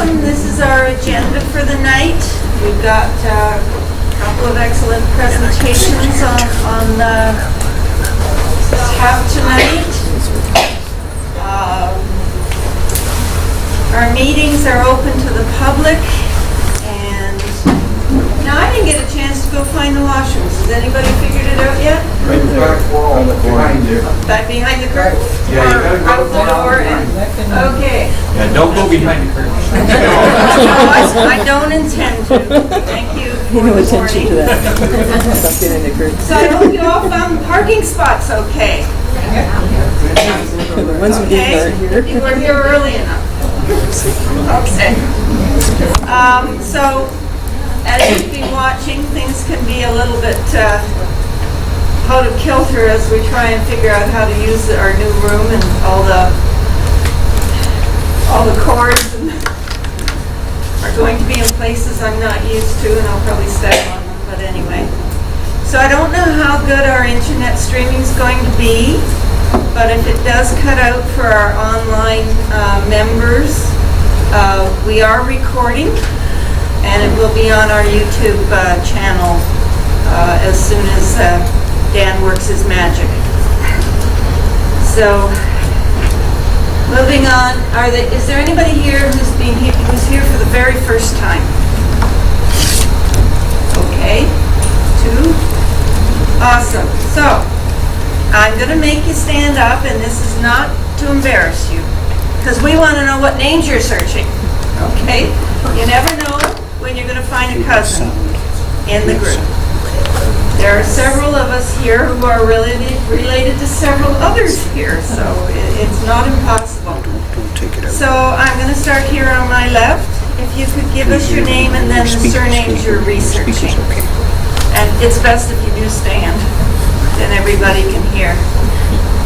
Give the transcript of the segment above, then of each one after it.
welcome. This is our agenda for the night. We've got a couple of excellent presentations on tap tonight. Our meetings are open to the public, and now I didn't get a chance to go find the washrooms. Has anybody figured it out yet? Right back wall behind you. Back behind the curtain? Yeah, you gotta go out the door and, okay. Yeah, don't go behind the curtain. No, I don't intend to. Thank you for No the attention to warning. that. Stuff in the curtain. So I hope you all found the parking spots okay. The ones we didn't aren't here. You were here early enough. Okay. So, as you've been watching, things can be a little bit out of kilter as we try and figure out how to use our new room, and all the cords are going to be in places I'm not used to, and I'll probably step on them, but anyway. So I don't know how good our internet streaming is going to be, but if it does cut out for our online members, we are recording, and it will be on our YouTube channel as soon as Dan works his magic. So, moving on, is there anybody here who's here for the very first time? Okay, 2. Awesome. So, I'm going to make you stand up, and this is not to embarrass you, because we want to know what names you're searching. Okay? You never know when you're going to find a cousin in the group. There are several of us here who are related to several others here, so it's not impossible. So I'm going to start here on my left. If you could give us your name and then the surnames you're researching. And it's best if you do stand, then everybody can hear.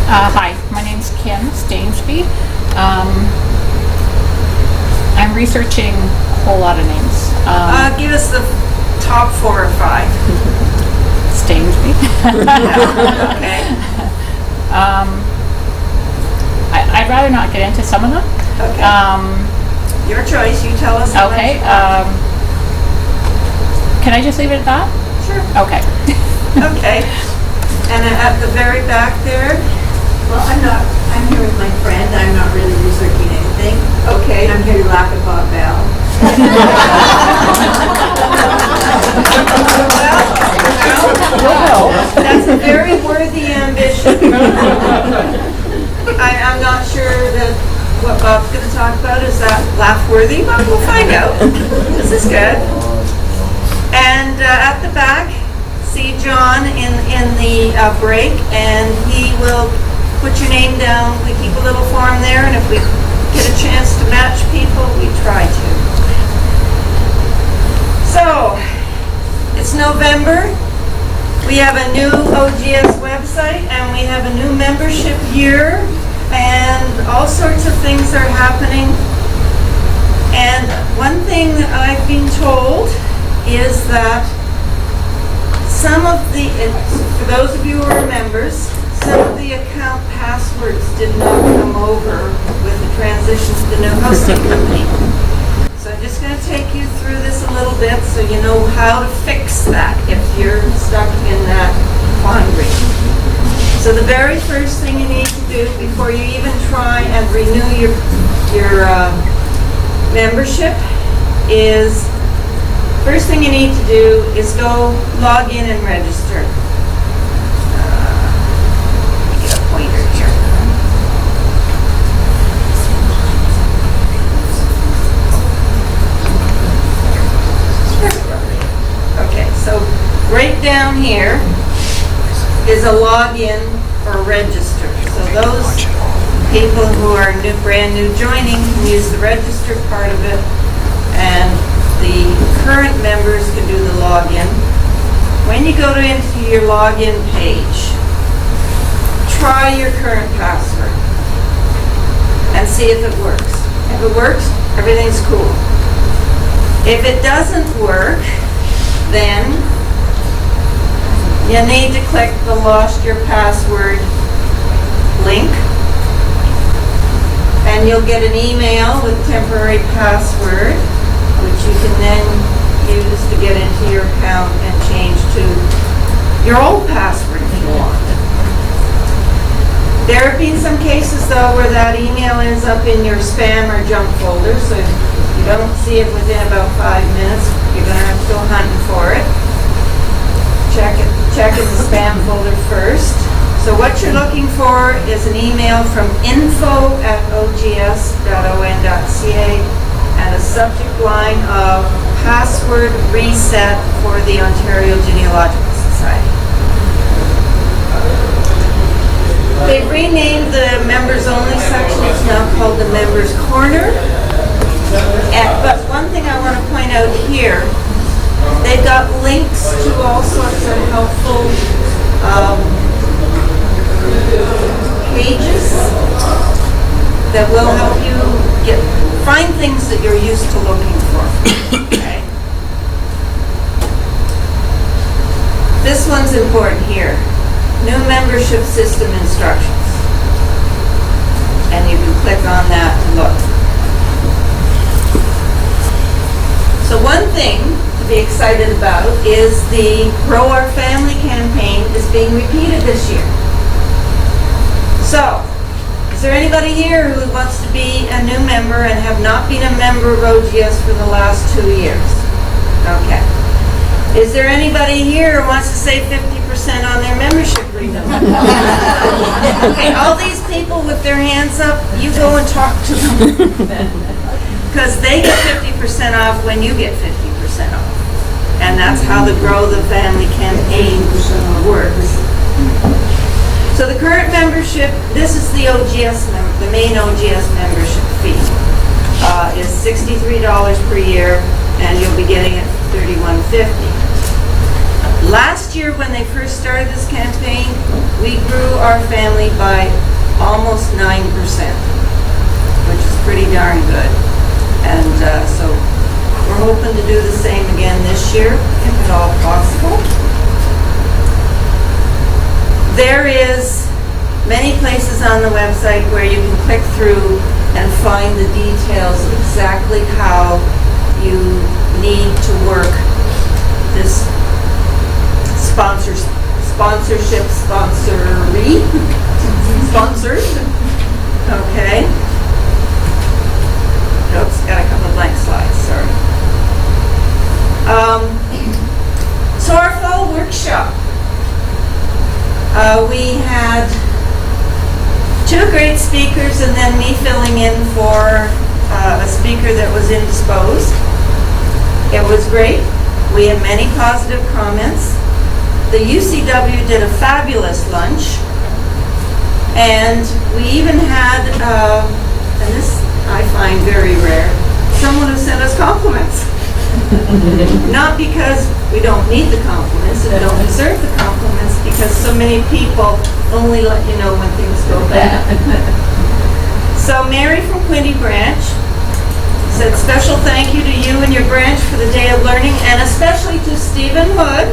Hi, my name's Kim Stainsby. I'm researching a whole lot of names. Give us the top 4 or 5. Stainsby. Okay. I'd rather not get into some of them. Okay. Your choice. You tell us. Okay. Can I just leave it at that? Sure. Okay. Okay. And at the very back there. Well, I'm here with my friend. I'm not really researching anything. Okay. I'm here to laugh at Bob Bell. Well, that's a very worthy ambition. I'm not sure that what Bob's going to talk about is that laugh-worthy, but we'll find out. This is good. And at the back, see John in the break, and he will put your name down. We keep a little form there, and if we get a chance to match people, we try to. So, it's November. We have a new OGS website, and we have a new membership year, and all sorts of things are happening. And one thing that I've been told is that some of the, for those of you who are members, some of the account passwords did not come over with the transition to the new hosting company. So I'm just going to take you through this a little bit so you know how to fix that if you're stuck in that quandary. So the very first thing you need to do before you even try and renew your membership is, first thing you need to do is go log in and register. Let me get a pointer here. Okay, so right down here is a login or register. So those people who are brand new joining can use the register part of it, and the current members can do the login. When you go into your login page, try your current password and see if it works. If it works, everything's cool. If it doesn't work, then you need to click the Lost Your Password link And you'll get an email with temporary password, which you can then use to get into your account and change to your old password if you want. There have been some cases though where that email ends up in your spam or junk folder, so if you don't see it within about 5 minutes, you're gonna have to go hunting for it. Check in the spam folder first. So what you're looking for is an email from info@ogs.on.ca and a subject line of password reset for the Ontario Genealogical Society. They've renamed the members only section. It's now called the members corner. But one thing I want to point out here, they've got links to all sorts of helpful pages that will help you find things that you're used to looking for. Okay. This one's important here. New membership system instructions. And you can click on that to look. So one thing to be excited about is the Grow Our Family campaign is being repeated this year. So, is there anybody here who wants to be a new member and have not been a member of OGS for the last 2 years? Okay. Is there anybody here who wants to save 50% on their membership renewal? Okay, all these people with their hands up, you go and talk to them. Because they get 50% off when you get 50% off. And that's how the Grow the Family campaign works. So the current membership, this is the OGS, the main OGS membership fee, is $63 per year, and you'll be getting it for $31.50. Last year, when they first started this campaign, we grew our family by almost 9%, which is pretty darn good. And so we're hoping to do the same again this year, if at all possible. There is many places on the website where you can click through and find the details of exactly how you need to work this sponsored, okay. Oops, got a couple of blank slides, sorry. So our fall workshop. We had 2 great speakers and then me filling in for a speaker that was indisposed. It was great. We had many positive comments. The UCW did a fabulous lunch. And we even had, and this I find very rare, someone who sent us compliments. Not because we don't need the compliments and don't deserve the compliments, because so many people only let you know when things go bad. So Mary from Quinte Branch said, special thank you to you and your branch for the day of learning, and especially to Stephen Hood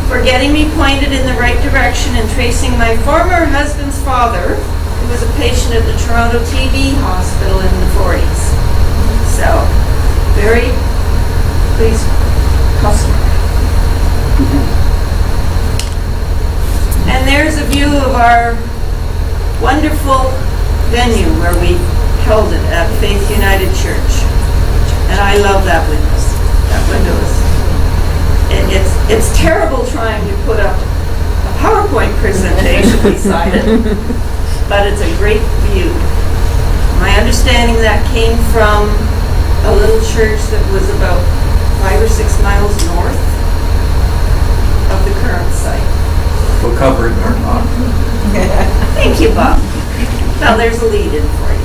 for getting me pointed in the right direction and tracing my former husband's father, who was a patient at the Toronto TB hospital in the 40s. So, very pleased customer. And there's a view of our wonderful venue where we held it at Faith United Church. And I love that window. That window is, it's terrible trying to put up a PowerPoint presentation beside it, but it's a great view. My understanding that came from a little church that was about 5 or 6 miles north of the current site. We'll cover it in our talk. Thank you, Bob. Well, there's a lead in for you.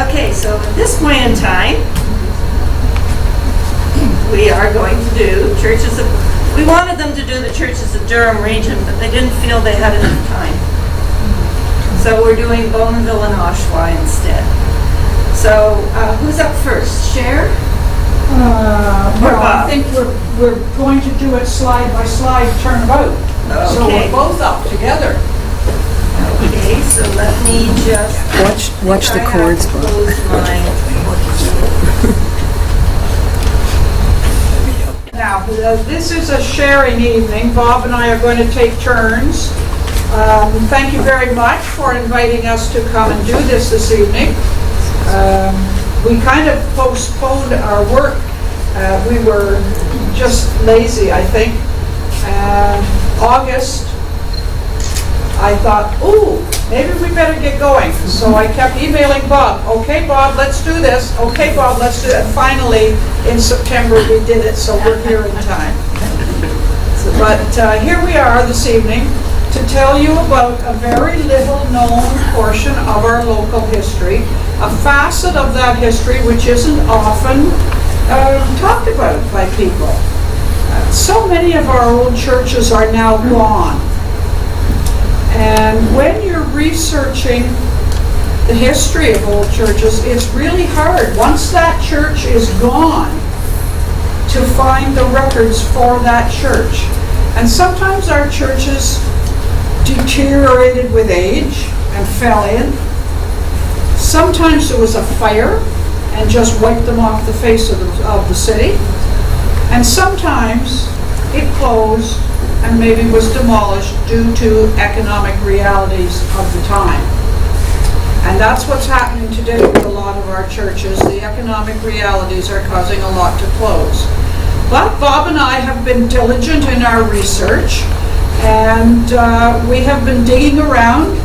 Okay, so at this point in time, we are going to do churches of, we wanted them to do the churches of Durham region, but they didn't feel they had enough time. So we're doing Bowmanville and Oshawa instead. So who's up first? Cher? Well, I think we're going to do it slide by slide turnabout. So Okay. we're both up together. Okay, so let me just. Watch the chords, Bob. Close my. Now, this is a sharing evening. Bob and I are going to take turns. Thank you very much for inviting us to come and do this evening. We kind of postponed our work. We were just lazy, I think. And August, I thought, ooh, maybe we better get going. So I kept emailing Bob. Okay, Bob, let's do this. Okay, Bob, let's do it. And finally, in September, we did it, so we're here in time. But here we are this evening to tell you about a very little known portion of our local history, a facet of that history which isn't often talked about by people. So many of our old churches are now gone. And when you're researching the history of old churches, it's really hard, once that church is gone, to find the records for that church. And sometimes our churches deteriorated with age and fell in. Sometimes there was a fire and just wiped them off the face of the city. And sometimes it closed and maybe was demolished due to economic realities of the time. And that's what's happening today with a lot of our churches. The economic realities are causing a lot to close. But Bob and I have been diligent in our research, and we have been digging around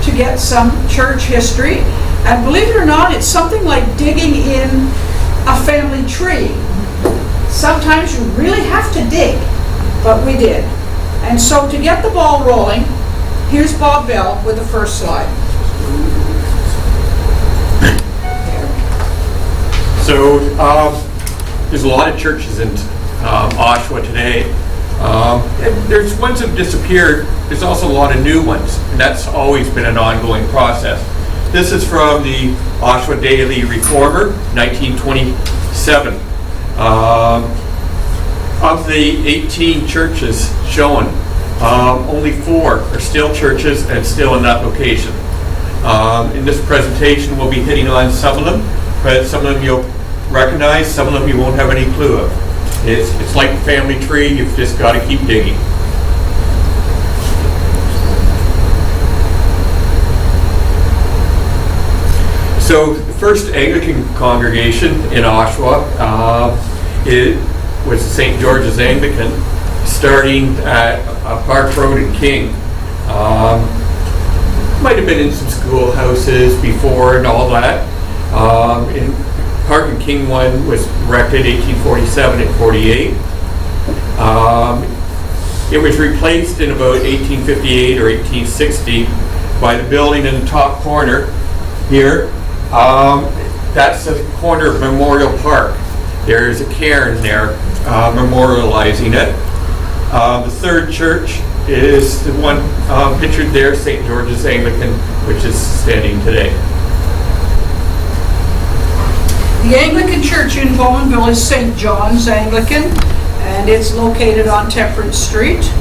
to get some church history. And believe it or not, it's something like digging in a family tree. Sometimes you really have to dig, but we did. And so to get the ball rolling, here's Bob Bell with the first slide. So there's a lot of churches in Oshawa today. There's ones that have disappeared. There's also a lot of new ones, and that's always been an ongoing process. This is from the Oshawa Daily Reformer, 1927. Of the 18 churches shown, only 4 are still churches and still in that location. In this presentation, we'll be hitting on some of them, but some of them you'll recognize, some of them you won't have any clue of. It's like a family tree, you've just got to keep digging. So the first Anglican congregation in Oshawa it was St. George's Anglican, starting at Park Road in King. Might have been in some schoolhouses before and all that. In Park and King one was erected 1847 and 48. It was replaced in about 1858 or 1860 by the building in the top corner here. That's the corner of Memorial Park. There's a cairn there memorializing it. The third church is the one pictured there, St. George's Anglican, which is standing today. The Anglican Church in Bowmanville is St. John's Anglican, and it's located on Temperance Street.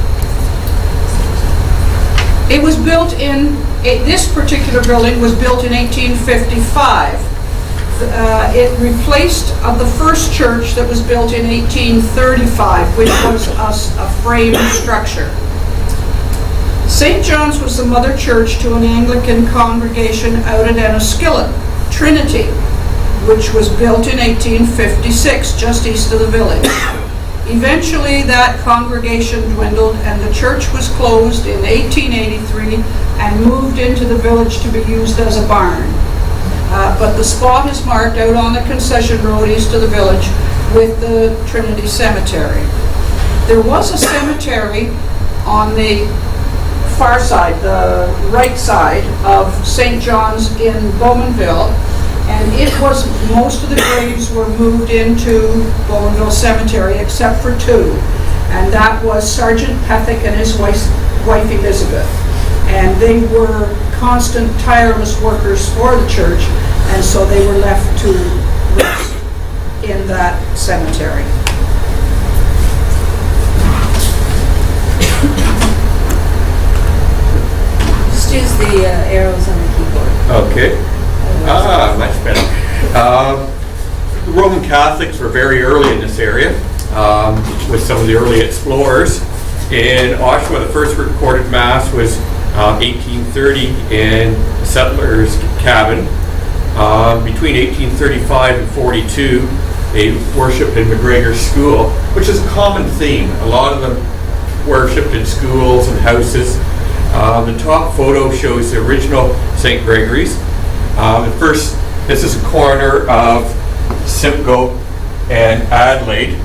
It was built this particular building was built in 1855. It replaced the first church that was built in 1835, which was a frame structure. St. John's was the mother church to an Anglican congregation out at Enniskillen, Trinity, which was built in 1856, just east of the village. Eventually, that congregation dwindled and the church was closed in 1883 and moved into the village to be used as a barn. But the spot is marked out on the concession road east of the village with the Trinity Cemetery. There was a cemetery on the far side, the right side of St. John's in Bowmanville, and most of the graves were moved into Bowmanville Cemetery except for 2, and that was Sergeant Pethick and his wife Elizabeth. And they were constant, tireless workers for the church, and so they were left to rest in that cemetery. use the arrows on the keyboard. Okay. Much better. The Roman Catholics were very early in this area, with some of the early explorers. In Oshawa, the first recorded mass was 1830 in a settler's cabin. Between 1835 and 42, they worshipped in McGregor's School, which is a common theme. A lot of them worshipped in schools and houses. The top photo shows the original St. Gregory's. This is a corner of Simcoe and Adelaide.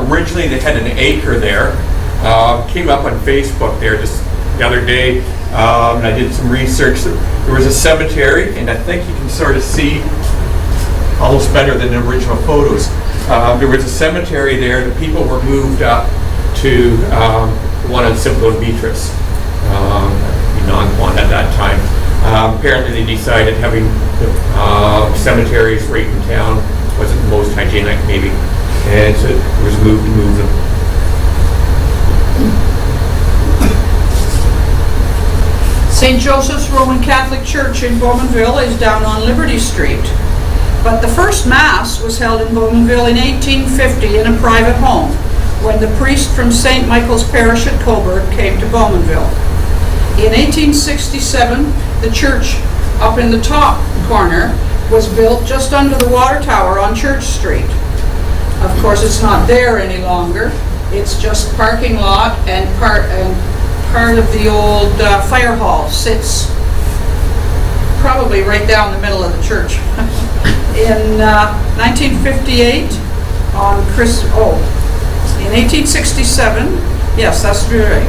Originally they had an acre there. Came up on Facebook there just the other day, and I did some research. There was a cemetery, and I think you can sort of see almost better than the original photos. There was a cemetery there. The people were moved up to the one on Simcoe and Beatrice, non-one at that time. Apparently they decided having cemeteries right in town wasn't the most hygienic maybe, and so it was moved to move them. St. Joseph's Roman Catholic Church in Bowmanville is down on Liberty Street. But the first Mass was held in Bowmanville in 1850 in a private home when the priest from St. Michael's Parish at Coburg came to Bowmanville. In 1867, the church up in the top corner was built just under the water tower on Church Street. Of course, it's not there any longer. It's just parking lot, and part of the old fire hall sits probably right down the middle of the church. In 1958, in 1867, yes, that's right.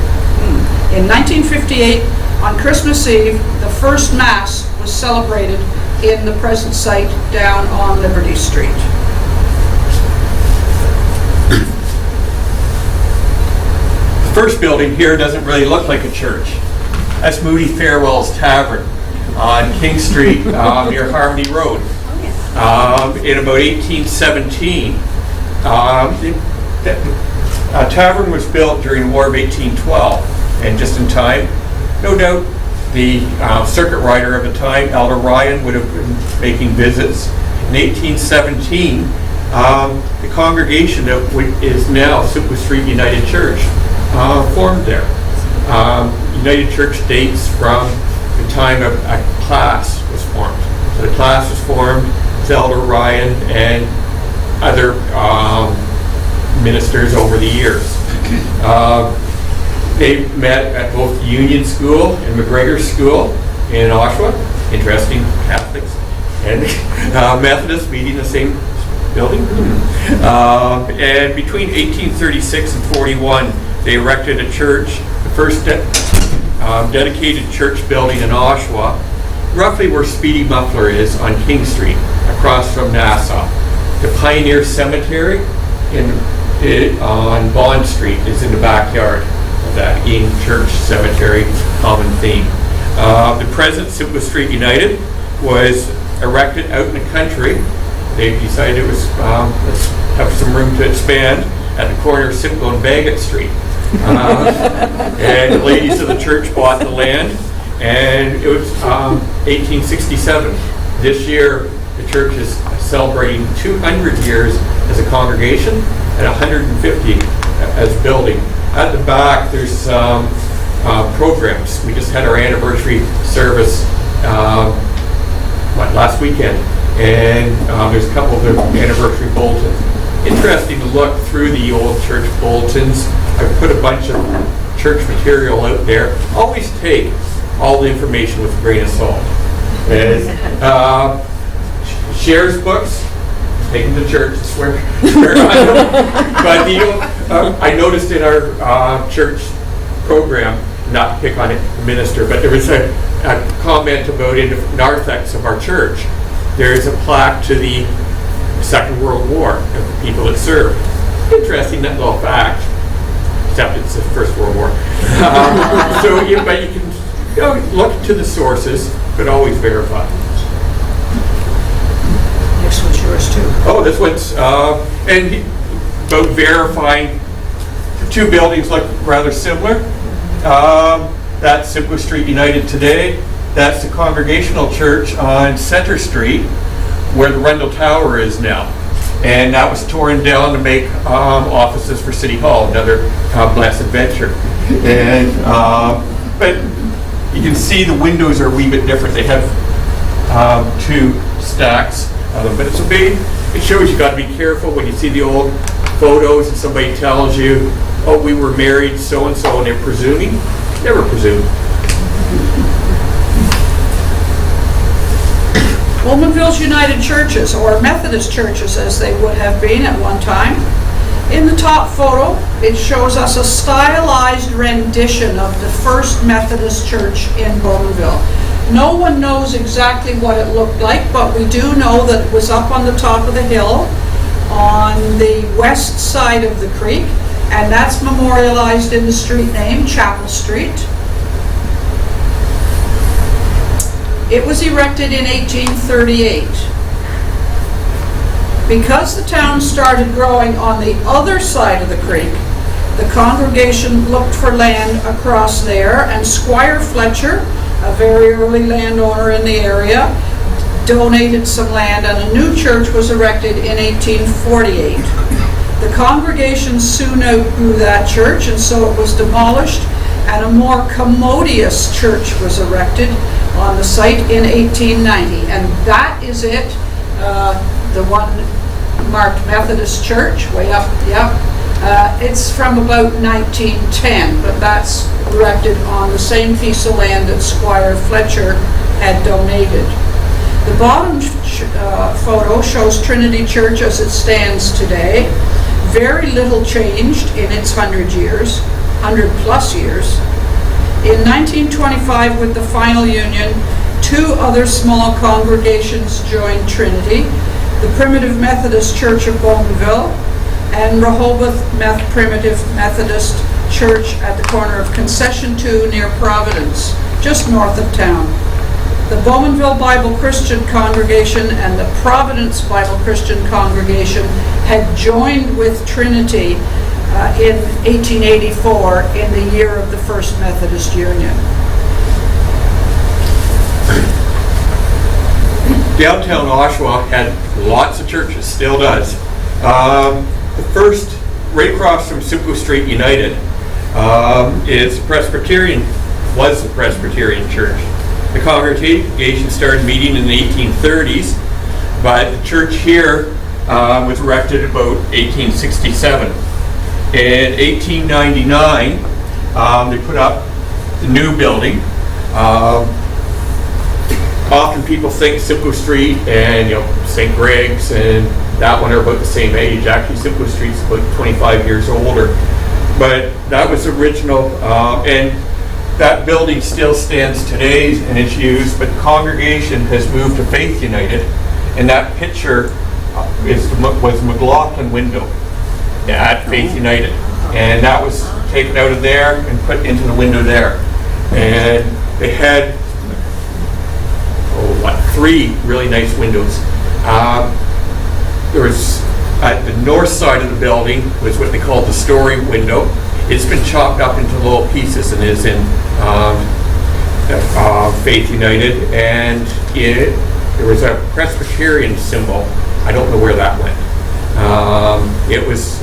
In 1958, on Christmas Eve, the first Mass was celebrated in the present site down on Liberty Street. The first building here doesn't really look like a church. That's Moody Farewell's Tavern on King Street near Harmony Road. In about 1817, a tavern was built during the War of 1812, and just in time, no doubt, the circuit rider of the time, Elder Ryan, would have been making visits. In 1817, the congregation that is now Simcoe Street United Church formed there. United Church dates from the time a class was formed. So the class was formed with Elder Ryan and other ministers over the years. They met at both Union School and McGregor School in Oshawa. Interesting, Catholics and Methodists meeting in the same building. And between 1836 and 41, they erected a church, the first dedicated church building in Oshawa, roughly where Speedy Muffler is on King Street, across from Nassau. The Pioneer Cemetery on Bond Street is in the backyard of that. Again, church, cemetery, common theme. The present Simcoe Street United was erected out in the country. They decided it was, let's have some room to expand at the corner of Simcoe and Bagot Street. And the ladies of the church bought the land, and it was 1867. This year, the church is celebrating 200 years as a congregation and 150 as a building. At the back, there's programs. We just had our anniversary service last weekend, and there's a couple of the anniversary bulletins. Interesting to look through the old church bulletins. I've put a bunch of church material out there. Always take all the information with a grain of salt. Shares books, take them to church, swear on them. But I noticed in our church program, not to pick on the minister, but there was a comment about in the narthex of our church, there is a plaque to the Second World War of the people that served. Interesting that little fact, except it's the First World War. But you can look to the sources, but always verify. Next one's yours too. Oh, this one's, about verifying the two buildings look rather similar. That's Simcoe Street United today. That's the Congregational Church on Center Street, where the Rundle Tower is now. And that was torn down to make offices for City Hall, another blessed venture. And but you can see the windows are a wee bit different. They have 2 stacks of them, but it's a big. It shows you got to be careful when you see the old photos and somebody tells you, "Oh, we were married so and so," and they're presuming. Never presume. Bowmanville's United Churches, or Methodist churches as they would have been at one time. In the top photo, it shows us a stylized rendition of the first Methodist church in Bowmanville. No one knows exactly what it looked like, but we do know that it was up on the top of the hill on the west side of the creek, and that's memorialized in the street name, Chapel Street. It was erected in 1838. Because the town started growing on the other side of the creek, the congregation looked for land across there, and Squire Fletcher, a very early landowner in the area, donated some land, and a new church was erected in 1848. The congregation soon outgrew that church, and so it was demolished, and a more commodious church was erected on the site in 1890. And that is it, the one marked Methodist Church, way up, yep. It's from about 1910, but that's erected on the same piece of land that Squire Fletcher had donated. The bottom photo shows Trinity Church as it stands today. Very little changed in its 100 plus years. In 1925, with the final union, 2 other small congregations joined Trinity: the Primitive Methodist Church of Bowmanville and Rehoboth Primitive Methodist Church at the corner of Concession 2 near Providence, just north of town. The Bowmanville Bible Christian Congregation and the Providence Bible Christian Congregation had joined with Trinity in 1884, in the year of the First Methodist Union. Downtown Oshawa had lots of churches, still does. The first, right across from Simcoe Street United, is Presbyterian, was the Presbyterian Church. The congregation started meeting in the 1830s, but the church here was erected about 1867. In 1899, they put up the new building. Often people think Simcoe Street and St. Greg's and that one are about the same age. Actually, Simcoe Street's about 25 years older. But that was original, and that building still stands today and is used, but the congregation has moved to Faith United, and that picture was McLaughlin window at Faith United, and that was taken out of there and put into the window there. And they had 3 really nice windows. There was, at the north side of the building was what they called the story window. It's been chopped up into little pieces and is in Faith United, and there was a Presbyterian symbol. I don't know where that went. It was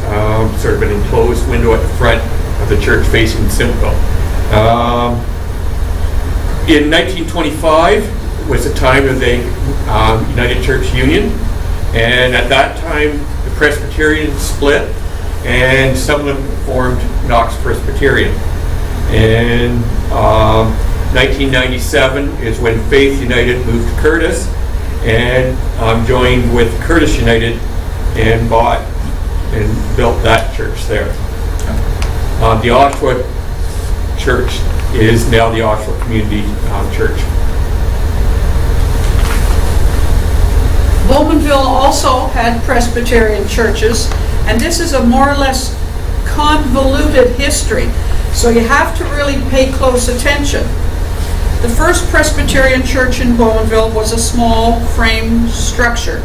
sort of an enclosed window at the front of the church facing Simcoe. In 1925 was the time of the United Church Union, and at that time the Presbyterians split, and some of them formed Knox Presbyterian. In 1997 is when Faith United moved to Curtis, and joined with Curtis United and bought and built that church there. The Oshawa Church is now the Oshawa Community Church. Bowmanville also had Presbyterian churches, and this is a more or less convoluted history, so you have to really pay close attention. The first Presbyterian church in Bowmanville was a small frame structure,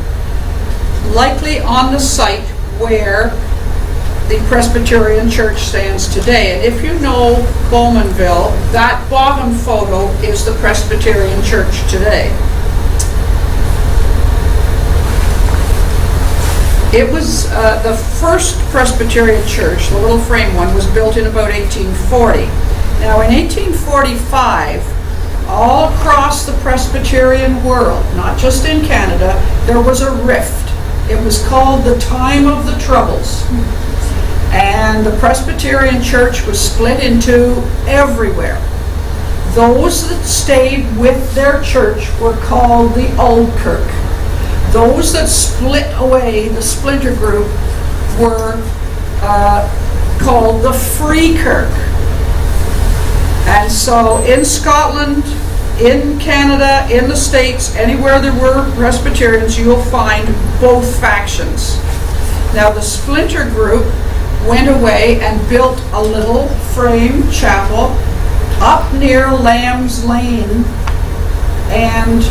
likely on the site where the Presbyterian Church stands today. And if you know Bowmanville, that bottom photo is the Presbyterian Church today. It was the first Presbyterian church, the little frame one, was built in about 1840. Now in 1845, all across the Presbyterian world, not just in Canada, there was a rift. It was called the Time of the Troubles. And the Presbyterian church was split into everywhere. Those that stayed with their church were called the Old Kirk. Those that split away, the splinter group, were called the Free Kirk. And so in Scotland, in Canada, in the States, anywhere there were Presbyterians, you'll find both factions. Now the splinter group went away and built a little frame chapel up near Lamb's Lane and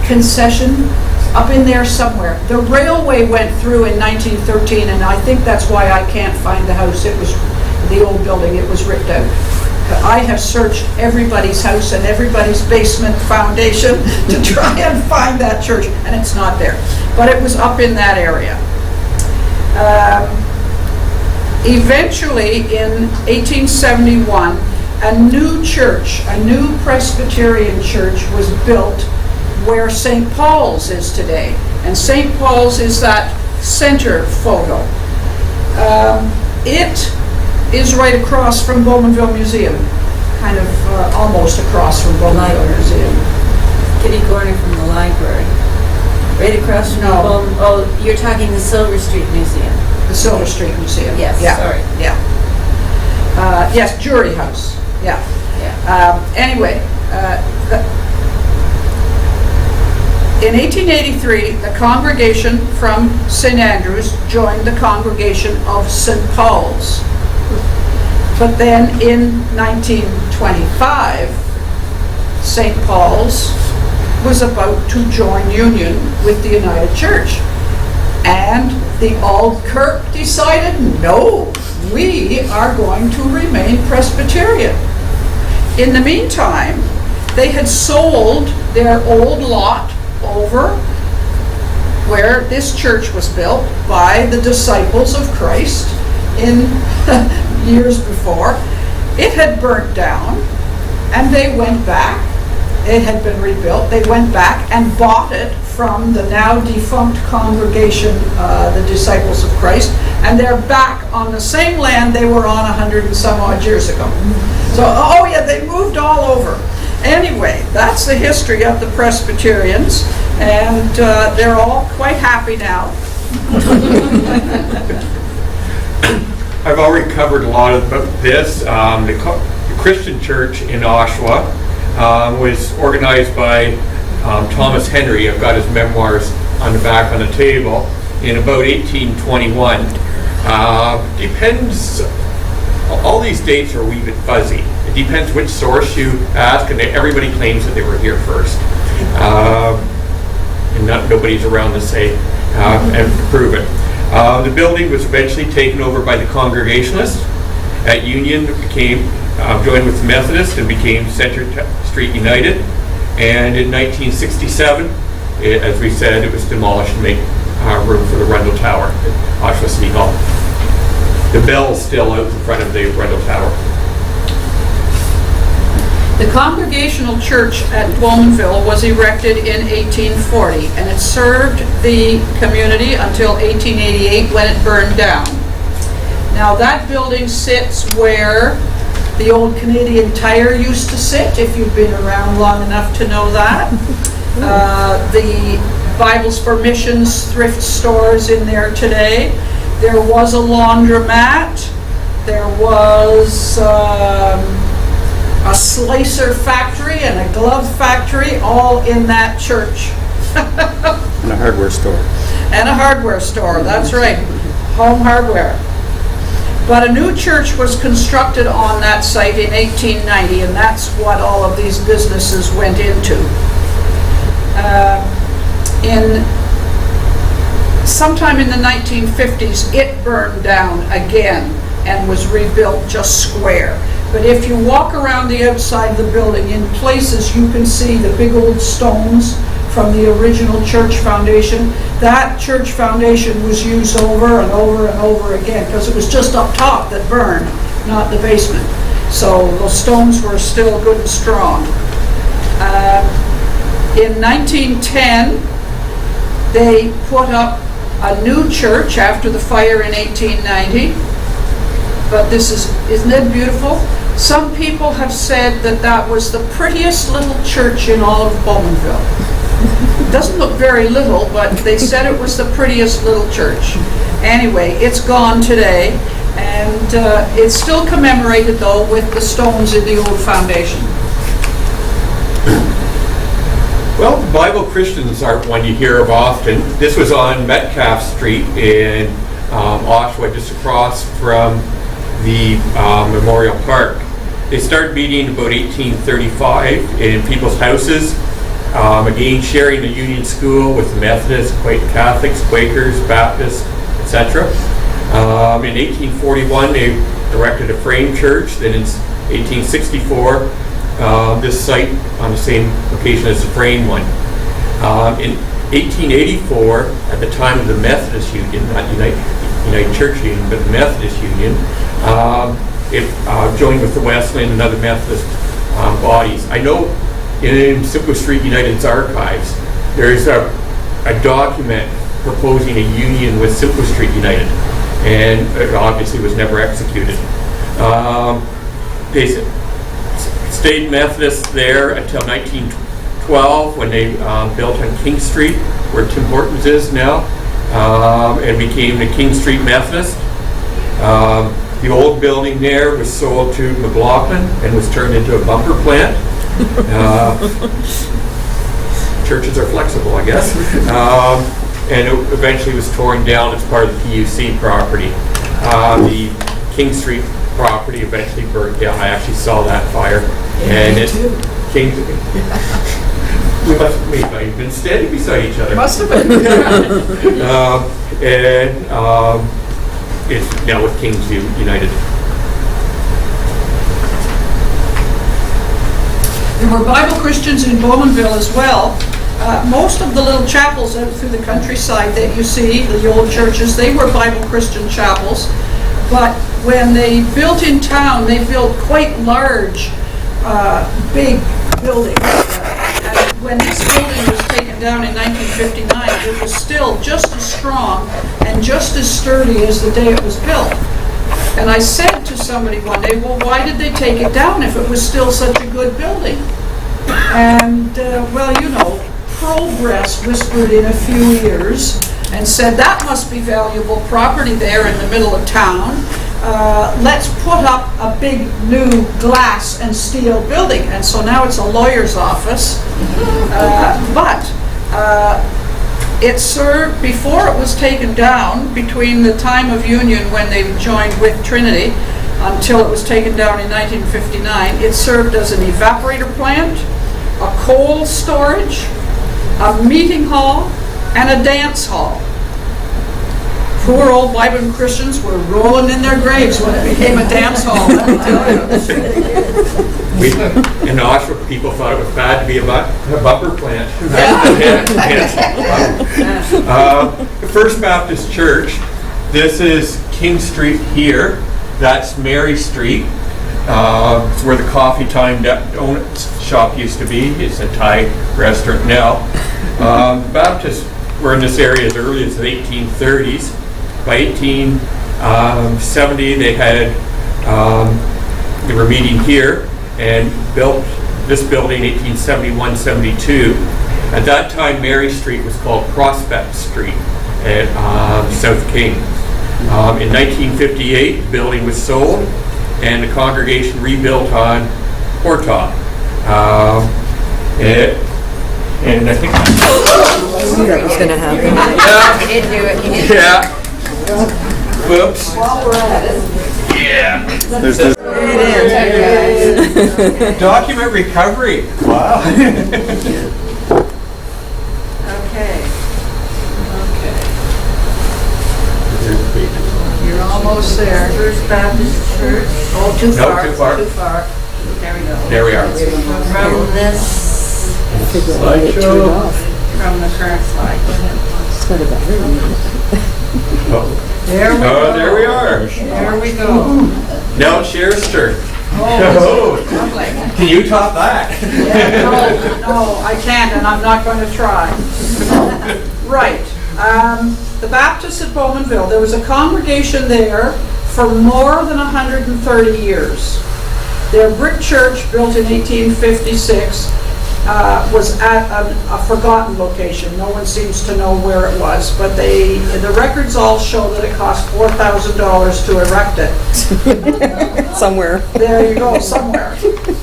Concession, up in there somewhere. The railway went through in 1913, and I think that's why I can't find the house. It was the old building, it was ripped out. I have searched everybody's house and everybody's basement foundation to try and find that church, and it's not there. But it was up in that area. Eventually, in 1871, a new church, a new Presbyterian church was built where St. Paul's is today. And St. Paul's is that center photo. It is right across from Bowmanville Museum, kind of almost across from Bowmanville Museum. Kitty corner from the library. Right across from No. Oh, you're talking the Silver Street Museum. The Silver Street Museum. Yes, Yeah. sorry. Yeah. Yes, Jury House. Yeah. Yeah. Anyway, in 1883, the congregation from St. Andrews joined the congregation of St. Paul's. But then in 1925, St. Paul's was about to join union with the United Church. And the Old Kirk decided, no, we are going to remain Presbyterian. In the meantime, they had sold their old lot over where this church was built by the disciples of Christ in years before. It had burnt down, and they went back. It had been rebuilt. They went back and bought it from the now defunct congregation, the Disciples of Christ, and they're back on the same land they were on 100 and some odd years ago. So, oh yeah, they moved all over. Anyway, that's the history of the Presbyterians, and they're all quite happy now. I've already covered a lot about this. The Christian church in Oshawa was organized by Thomas Henry. I've got his memoirs on the back on the table in about 1821. Depends, all these dates are a wee bit fuzzy. It depends which source you ask, and everybody claims that they were here first. And nobody's around to say and prove it. The building was eventually taken over by the Congregationalists. At Union, it became joined with the Methodists and became Centre Street United. And in 1967, as we said, it was demolished to make room for the Rundle Tower at Oshawa City Hall. The bell's still out in front of the Rundle Tower. The Congregational Church at Bowmanville was erected in 1840, and it served the community until 1888 when it burned down. Now that building sits where the old Canadian Tire used to sit, if you've been around long enough to know that. The Bibles for Missions thrift stores in there today. There was a laundromat. There was a slicer factory and a glove factory, all in that church. And a hardware store. And a hardware store, that's right. Home hardware. But a new church was constructed on that site in 1890, and that's what all of these businesses went into. In sometime in the 1950s, it burned down again and was rebuilt just square. But if you walk around the outside of the building, in places you can see the big old stones from the original church foundation. That church foundation was used over and over and over again because it was just up top that burned, not the basement. So those stones were still good and strong. In 1910, they put up a new church after the fire in 1890. But isn't it beautiful? Some people have said that that was the prettiest little church in all of Bowmanville. It doesn't look very little, but they said it was the prettiest little church. Anyway, it's gone today, and it's still commemorated, though, with the stones in the old foundation. Well, Bible Christians aren't one you hear of often. This was on Metcalf Street in Oshawa, just across from the Memorial Park. They started meeting about 1835 in people's houses, again sharing the Union School with the Methodists, Catholics, Quakers, Baptists, etc. In 1841 they erected a frame church. Then in 1864 this site on the same location as the frame one. In 1884, at the time of the Methodist Union, not United Church Union, but the Methodist Union, it joined with the Wesleyan and other Methodist bodies. I know in Simcoe Street United's archives, there's a document proposing a union with Simcoe Street United, and it obviously was never executed. They stayed Methodist there until 1912 when they built on King Street, where Tim Hortons is now, and became the King Street Methodist. The old building there was sold to McLaughlin and was turned into a bumper plant. Churches are flexible, I guess. And it eventually was torn down as part of the PUC property. The King Street property eventually burnt down. I actually saw that fire. And it came to me. We must have been standing beside each other. Must have been. It's now with Kings United. There were Bible Christians in Bowmanville as well. Most of the little chapels out through the countryside that you see, the old churches, they were Bible Christian chapels. But when they built in town, they built quite large, big buildings. And when this building was taken down in 1959, it was still just as strong and just as sturdy as the day it was built. And I said to somebody one day, well, why did they take it down if it was still such a good building? And, well, you know, Progress whispered in a few years and said, that must be valuable property there in the middle of town. Let's put up a big new glass and steel building. And so now it's a lawyer's office. But it served, before it was taken down, between the time of union when they joined with Trinity until it was taken down in 1959, it served as an evaporator plant, a coal storage, a meeting hall, and a dance hall. Poor old Bible Christians were rolling in their graves when it became a dance hall, let me tell you. In Oshawa, people thought it was bad to be a bumper plant. The First Baptist Church, this is King Street here. That's Mary Street. It's where the Coffee Time Donuts shop used to be. It's a Thai restaurant now. The Baptists were in this area as early as the 1830s. By 1870, they were meeting here and built this building in 1871-72. At that time, Mary Street was called Prospect Street at South King. In 1958, the building was sold and the congregation rebuilt on Hortop. And I think That was going to happen. yeah. Whoops. Yeah. There's the Document recovery. Wow. Okay. almost there. First Baptist Church. Oh, too No, far. too far. Too far. There we go. There we are. From this, Figure out how to get turned off. From the current slide. Go ahead. It's got a battery in it. Oh, There we go. oh, there we are. There we go. Now it's Cher's turn. Oh, Oh, lovely. can you top that? No, I can't, and I'm not going to try. Right. The Baptists at Bowmanville, there was a congregation there for more than 130 years. Their brick church, built in 1856, was at a forgotten location. No one seems to know where it was, but the records all show that it cost $4,000 to erect it. Somewhere. There you go, somewhere.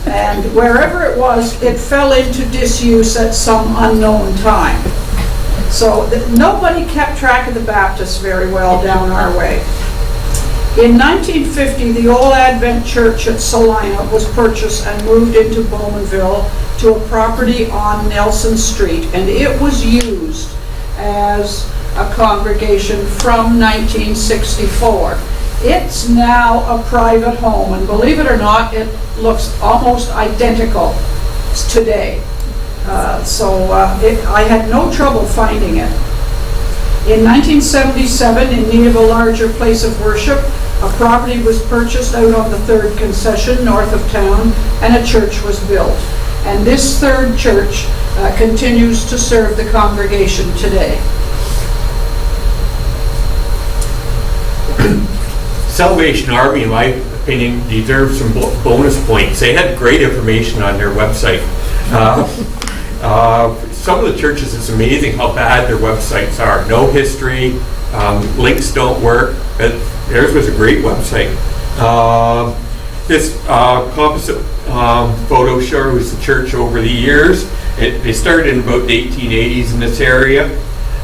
And wherever it was, it fell into disuse at some unknown time. So nobody kept track of the Baptists very well down our way. In 1950, the old Advent Church at Salina was purchased and moved into Bowmanville to a property on Nelson Street, and it was used as a congregation from 1964. It's now a private home, and believe it or not, it looks almost identical today. I had no trouble finding it. In 1977, in need of a larger place of worship, a property was purchased out on the 3rd concession north of town, and a church was built. And this third church continues to serve the congregation today. Salvation Army, in my opinion, deserves some bonus points. They had great information on their website. Some of the churches, it's amazing how bad their websites are. No history, links don't work. But theirs was a great website. This composite photo shows the church over the years. They started in about the 1880s in this area.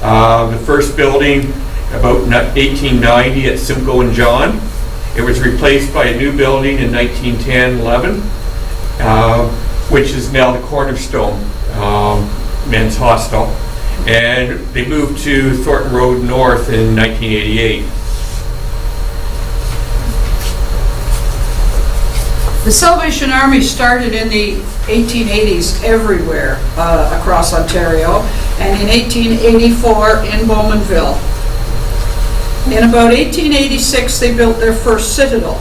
The first building about 1890 at Simcoe and John. It was replaced by a new building in 1910-11, which is now the Cornerstone Men's Hostel. And they moved to Thornton Road North in 1988. The Salvation Army started in the 1880s everywhere across Ontario, and in 1884 in Bowmanville. In about 1886, they built their first citadel.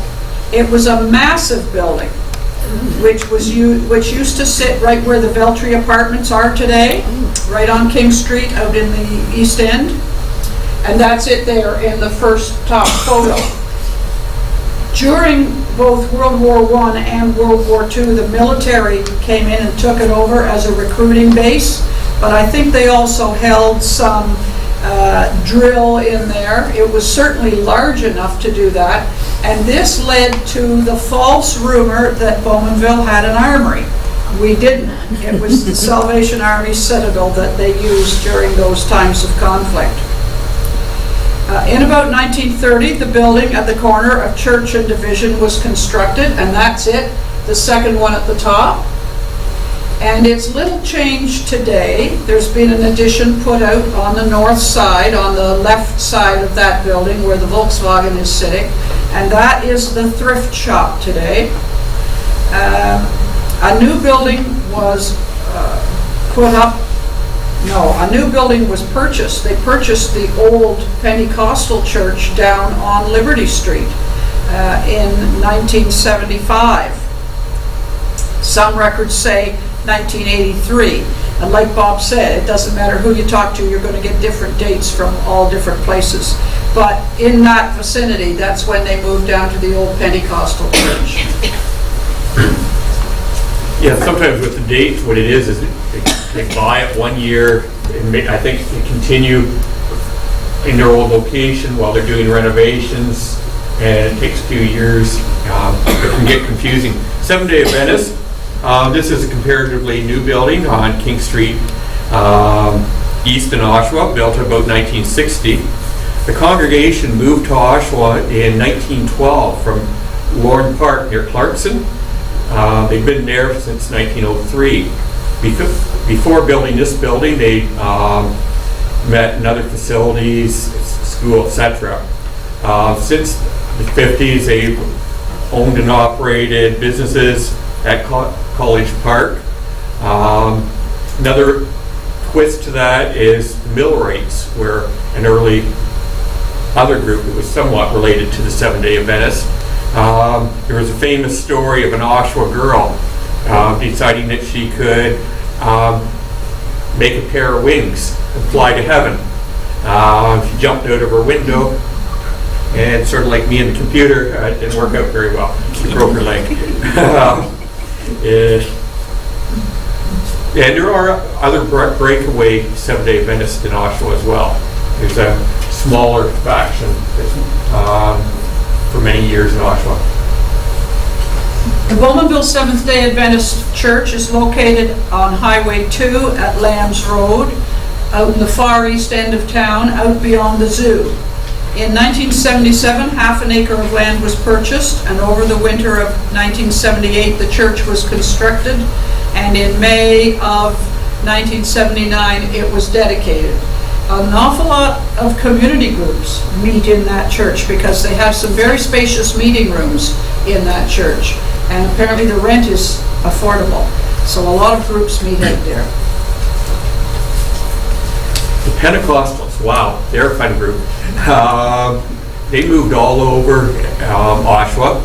It was a massive building, which used to sit right where the Veltri apartments are today, right on King Street out in the East End. And that's it there in the first top photo. During both World War I and World War II, the military came in and took it over as a recruiting base, but I think they also held some drill in there. It was certainly large enough to do that, and this led to the false rumor that Bowmanville had an armory. We didn't. It was the Salvation Army citadel that they used during those times of conflict. In about 1930, the building at the corner of Church and Division was constructed, and that's it, the second one at the top. And it's little changed today. There's been an addition put out on the north side, on the left side of that building where the Volkswagen is sitting, and that is the thrift shop today. A new building was a new building was purchased. They purchased the old Pentecostal church down on Liberty Street in 1975. Some records say 1983. And like Bob said, it doesn't matter who you talk to, you're going to get different dates from all different places. But in that vicinity, that's when they moved down to the old Pentecostal church. Yeah, sometimes with the dates, what it is they buy it 1 year, and I think they continue in their old location while they're doing renovations, and it takes 2 years. It can get confusing. Seventh-day Adventist. This is a comparatively new building on King Street, east in Oshawa, built about 1960. The congregation moved to Oshawa in 1912 from Lorne Park near Clarkson. They've been there since 1903. Before building this building, they met in other facilities, school, etc. Since the 50s, they owned and operated businesses at College Park. Another twist to that is the millwrights, were an early other group that was somewhat related to the Seventh-day Adventists. There was a famous story of an Oshawa girl deciding that she could make a pair of wings and fly to heaven. She jumped out of her window, and sort of like me and the computer, it didn't work out very well. She broke her leg. And there are other breakaway Seventh-day Adventists in Oshawa as well. There's a smaller faction for many years in Oshawa. The Bowmanville Seventh-day Adventist Church is located on Highway 2 at Lambs Road, out in the far east end of town, out beyond the zoo. In 1977, half an acre of land was purchased, and over the winter of 1978, the church was constructed, and in May of 1979, it was dedicated. An awful lot of community groups meet in that church because they have some very spacious meeting rooms in that church, and apparently the rent is affordable. So a lot of groups meet out there. The Pentecostals, wow, they're a fun group. They moved all over Oshawa.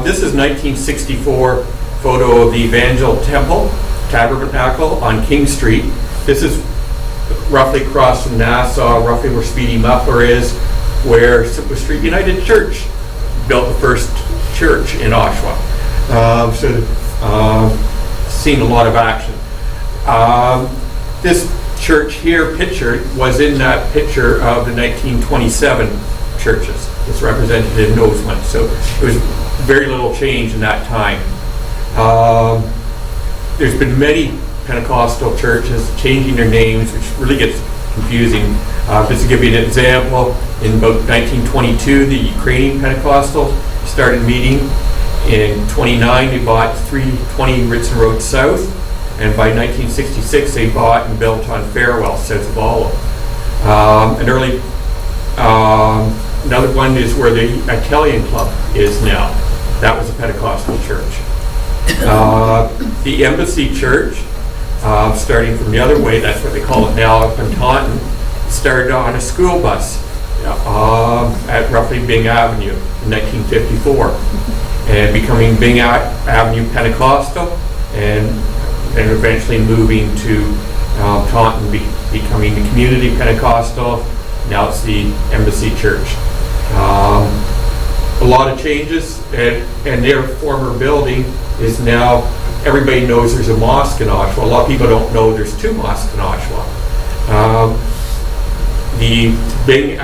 This is 1964 photo of the Evangel Temple Tabernacle on King Street. This is roughly across from Nassau, roughly where Speedy Muffler is, where Simple Street United Church built the first church in Oshawa. Seen a lot of action. This church here pictured was in that picture of the 1927 churches. It's represented in those ones. So there was very little change in that time. There's been many Pentecostal churches changing their names, which really gets confusing. Just to give you an example, in about 1922, the Ukrainian Pentecostal started meeting. In 29, they bought 320 Ritson Road South, and by 1966, they bought and built on Farewell, south of Olive. Another one is where the Italian Club is now. That was a Pentecostal church. The Embassy Church, starting from the other way, that's what they call it now, up in Taunton, started on a school bus at roughly Byng Avenue in 1954, and becoming Byng Avenue Pentecostal, and eventually moving to Taunton, becoming the Community Pentecostal. Now it's the Embassy Church. A lot of changes, and their former building is now, everybody knows there's a mosque in Oshawa. A lot of people don't know there's two mosques in Oshawa. The Byng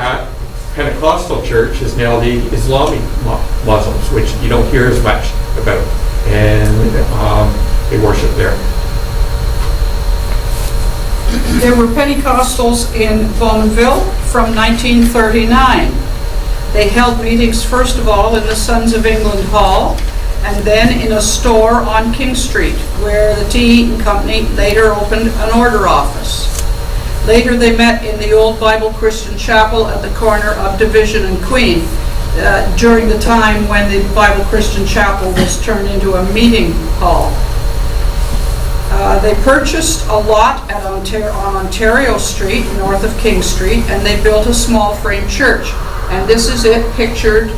Pentecostal Church is now the Islamic Muslims, which you don't hear as much about, and they worship there. There were Pentecostals in Bowmanville from 1939. They held meetings first of all in the Sons of England Hall, and then in a store on King Street, where the T. Eaton Company later opened an order office. Later they met in the old Bible Christian Chapel at the corner of Division and Queen, during the time when the Bible Christian Chapel was turned into a meeting hall. They purchased a lot on Ontario Street, north of King Street, and they built a small frame church. And this is it pictured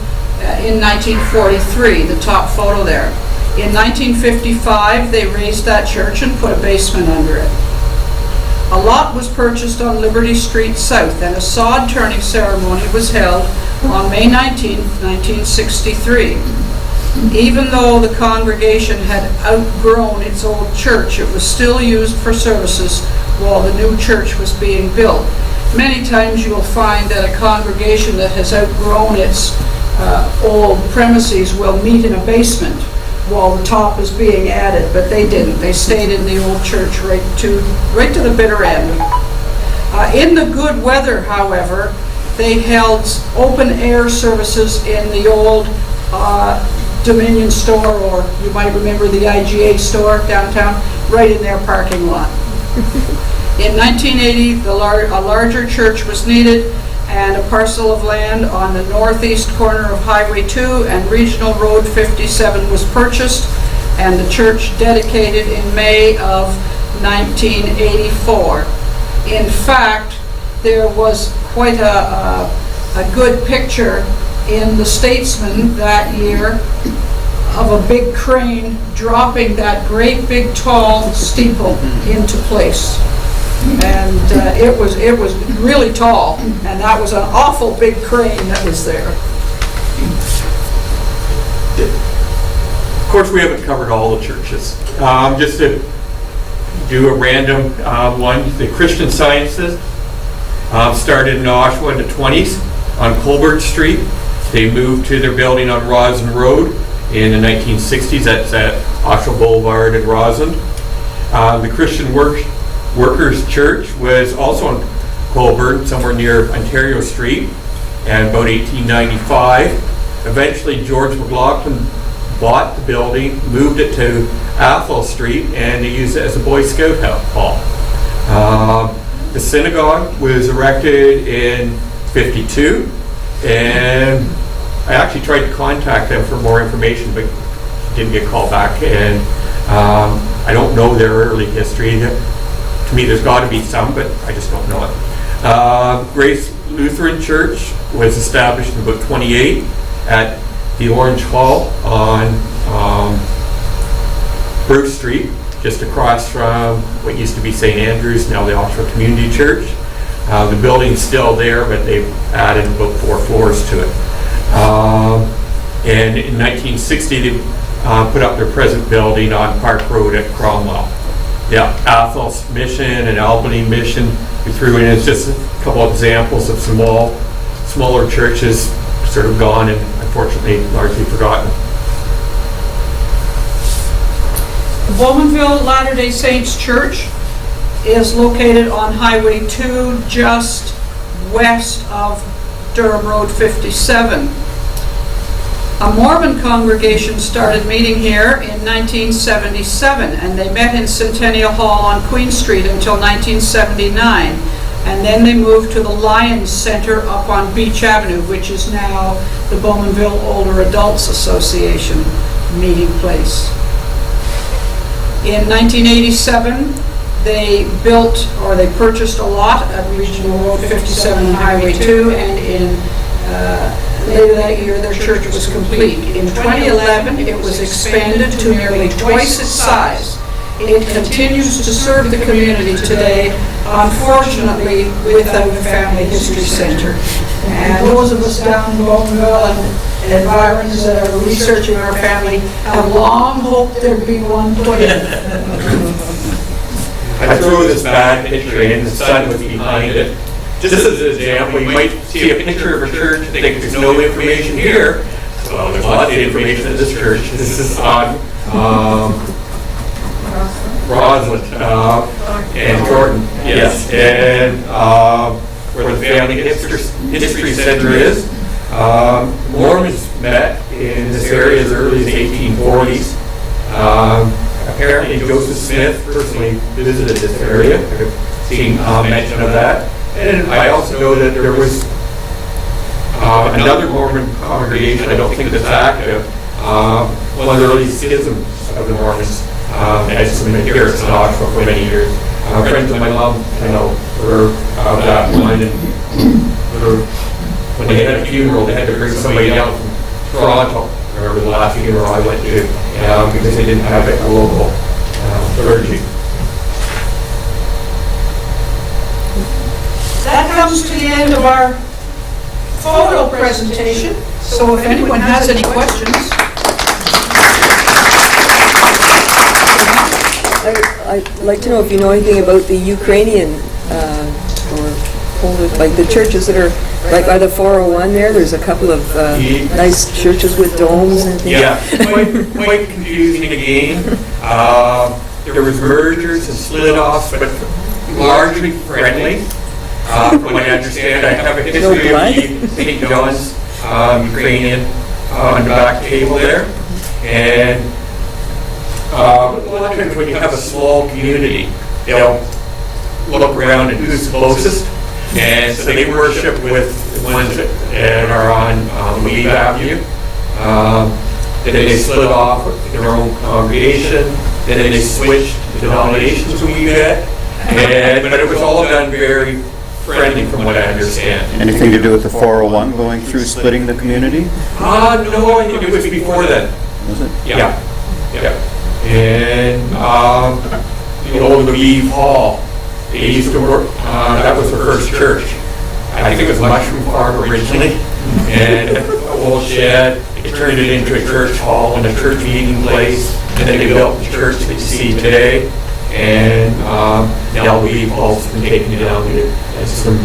in 1943, the top photo there. In 1955, they raised that church and put a basement under it. A lot was purchased on Liberty Street South, and a sod turning ceremony was held on May 19, 1963. Even though the congregation had outgrown its old church, it was still used for services while the new church was being built. Many times you will find that a congregation that has outgrown its old premises will meet in a basement while the top is being added, but they didn't. They stayed in the old church right to the bitter end. In the good weather, however, they held open air services in the old Dominion store, or you might remember the IGA store downtown, right in their parking lot. In 1980, a larger church was needed, and a parcel of land on the northeast corner of Highway 2 and Regional Road 57 was purchased, and the church dedicated in May of 1984. In fact, there was quite a good picture in the Statesman that year of a big crane dropping that great big tall steeple into place. And it was really tall, and that was an awful big crane that was there. Of course, we haven't covered all the churches. Just to do a random one, the Christian Sciences started in Oshawa in the 20s on Colbert Street. They moved to their building on Roslyn Road in the 1960s. That's at Oshawa Boulevard and Roslyn. The Christian Workers Church was also on Colbert, somewhere near Ontario Street, and about 1895. Eventually, George McLaughlin bought the building, moved it to Athol Street, and they used it as a Boy Scout hall. The synagogue was erected in 52, and I actually tried to contact them for more information, but didn't get called back, and I don't know their early history. To me, there's got to be some, but I just don't know it. Grace Lutheran Church was established in about 28 at the Orange Hall on Bruce Street, just across from what used to be St. Andrews, now the Oshawa Community Church. The building's still there, but they've added about 4 floors to it. And in 1960, they put up their present building on Park Road at Cromwell. Yeah, Athol's Mission and Albany Mission we threw in as just a couple of examples of smaller churches sort of gone and unfortunately largely forgotten. The Bowmanville Latter-day Saints Church is located on Highway 2 just west of Durham Road 57. A Mormon congregation started meeting here in 1977, and they met in Centennial Hall on Queen Street until 1979. And then they moved to the Lions Center up on Beach Avenue, which is now the Bowmanville Older Adults Association meeting place. In 1987, they purchased a lot at Regional Road 57 and Highway 2, and later that year, their church was complete. In 2011, it was expanded to nearly twice its size. It continues to serve the community today, unfortunately, without a family history center. And those of us down in Bowmanville and environs that are researching our family have long hoped there'd be one put in. I threw this bad picture in, the sun was behind it. Just as an example, you might see a picture of a church and think there's no information here. Well, there's lots of information at this church. This is on Roslyn and Jordan, yes, and where the Family History Center is. Mormons met in this area as early as the 1840s. Apparently Joseph Smith personally visited this area. I've seen mention of that. And I also know that there was another Mormon congregation, I don't think that's active, one of the early schisms of the Mormons. As been here in Oshawa for many years. Friends of my mom, were of that one, and when they had a funeral, they had to bring somebody down from Toronto. I remember the last funeral I went to, because they didn't have a local clergy. That comes to the end of our photo presentation, so if anyone has any questions. I'd like to know if you know anything about the Ukrainian, or Polish, like the churches that are, like by the 401 there, there's a couple of nice churches with domes and things. Yeah, quite confusing again. There was mergers and split-offs, but largely friendly. From what I understand, I have a history of the St. John's Ukrainian on the back table there. And a lot of times when you have a small community, they'll look around and who's closest. And so they worship with the ones that are on Lee Avenue. Then they split off their own congregation. Then they switched denominations a wee bit. But it was all done very friendly from what I understand. Anything to do with the 401 going through splitting the community? No, I think it was before then. Was it? Yeah. And the old Lviv Hall, they used to work, that was the first church. I think it was Mushroom Farm originally. And a old shed, they turned it into a church hall and a church meeting place. And then they built the church that you see today. And now Lviv Hall's been taken down due to some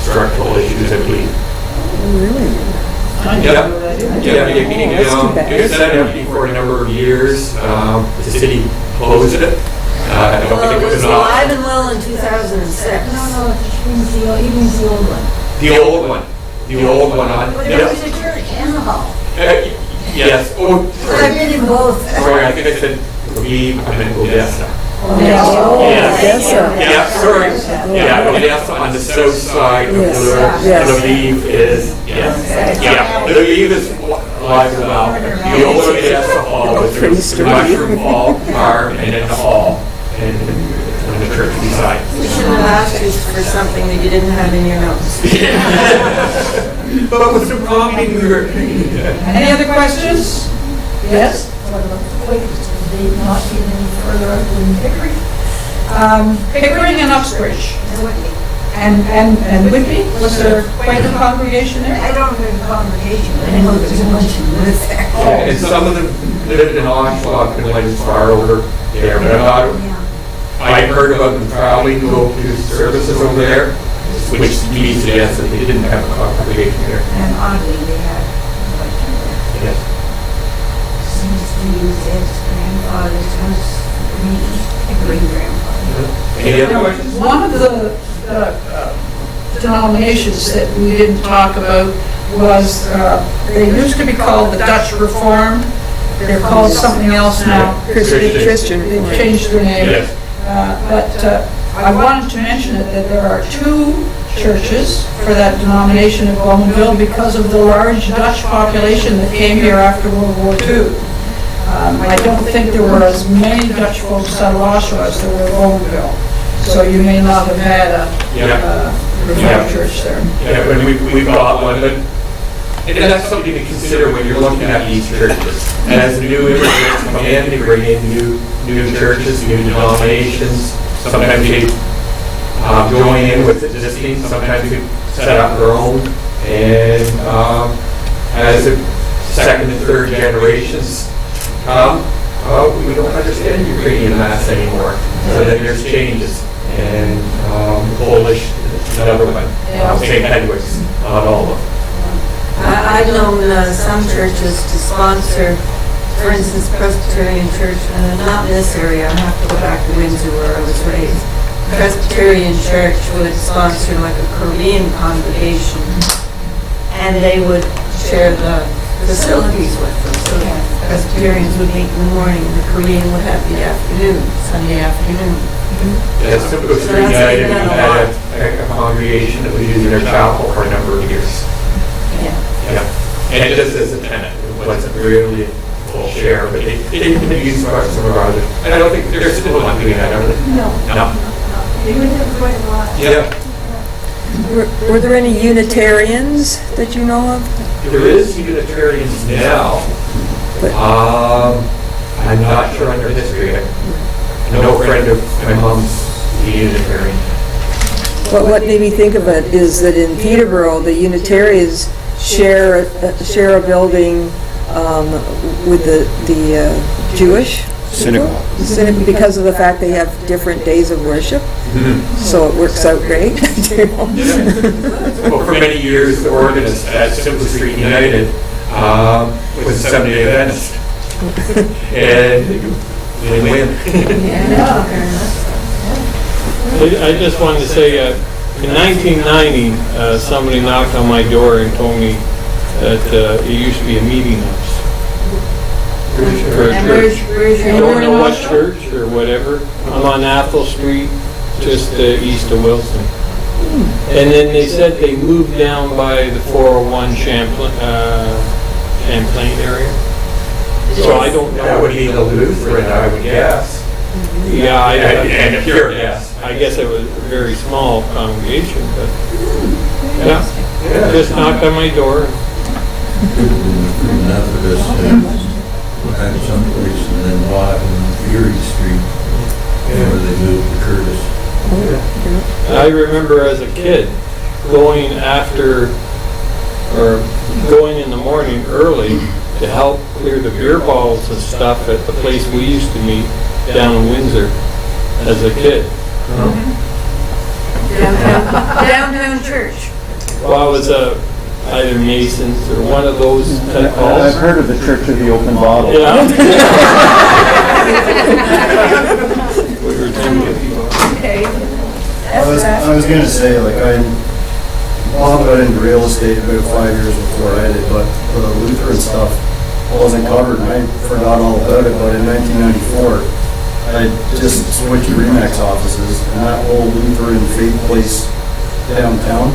structural issues, I believe. Really? Yeah, they came down, it was set empty for a number of years, the city closed it. I don't think it was alive and not. well in 2006. No, he means the old one. The old one on. But there was a church and the hall. Yes, oh, I've sorry, been in both. sorry, I think I said Lviv, I meant Odessa. Odessa. Yeah, sorry, yeah, Odessa on the south side of Yes. Lviv is, yeah, Lviv is alive and well. The old Odessa Hall was the Mushroom Hall, farm, and then the hall, and the church beside. We should have asked you for something that you didn't have in your notes. But with the prompting, we were. Any other questions? Yes? They not even any further up than Pickering. Pickering and Uxbridge. And Whitby? Was there quite a congregation there? I don't know the congregation, but I know there's a bunch of live there. And some of them lived in Oshawa, and went as far over there, but I've heard about them traveling to go to services over there, which to me suggests that they didn't have a congregation there. And oddly, they had, Yes. seems to use his grandfather's house, great-grandfather. Any other questions? One of the denominations that we didn't talk about was, they used to be called the Dutch Reformed. They're called something else now. Christian. They've changed their name. Yes. But I wanted to mention that there are two churches for that denomination at Bowmanville because of the large Dutch population that came here after World War II. I don't think there were as many Dutch folks out of Oshawa as there were at Bowmanville. So you may not have had a Reformed church there. Yeah, but we've got one, but, and that's something to consider when you're looking at these churches. As new immigrants come in, they bring in new churches, new denominations. Sometimes they join in with existing, sometimes they set up their own. And as the second and third generations come, we don't understand Ukrainian Mass anymore. So then there's changes. And Polish, another one. St. Edward's, not all of them. I've known some churches to sponsor, for instance, Presbyterian Church, not in this area, I have to go back to Windsor where I was raised. Presbyterian Church would sponsor like a Korean congregation, and they would share the facilities with them. So Presbyterians would meet in the morning, and the Korean would have the afternoon, Sunday afternoon. Yes, Simcoe Street United, we had a congregation that was using their chapel for a number of years. Yeah. And just as a tenant, it wasn't really a full share, but they didn't use some of our other. And I don't think they're still not doing that, are they? No. They would have quite a lot. Yeah. Were there any Unitarians that you know of? There is Unitarians now. I'm not sure on their history. No friend of my mom's a Unitarian. What made me think of it is that in Peterborough, the Unitarians share a building with the Jewish Synagogue. because of the fact they have different days of worship. So it works out great. Well, for many years, the organist at Simcoe Street United was a Seventh-day Adventist. And they win. I just wanted to say, in 1990, somebody knocked on my door and told me that it used to be a meeting house for a church. I don't know what church or whatever. I'm on Athol Street, just east of Wilson. And then they said they moved down by the 401 Champlain area. So I don't know. That would be the Lutheran, I would guess. Yeah, And a pure guess. I guess it was a very small congregation, but yeah, just knocked on my door. Methodist had someplace and then bought in Erie Street where they moved to Curtis. I remember as a kid going going in the morning early to help clear the beer bottles and stuff at the place we used to meet down in Windsor as a kid. Downtown church. Well, I was either Masons or one of those type I've calls. heard of the Church of the Open Bottle. Yeah. We were tempted. Okay. I was gonna say, like, Bob got into real estate about 5 years before I did, but the Lutheran stuff wasn't covered, and I forgot all about it, but in 1994, I just switched to Remax offices, and that old Lutheran faith place downtown,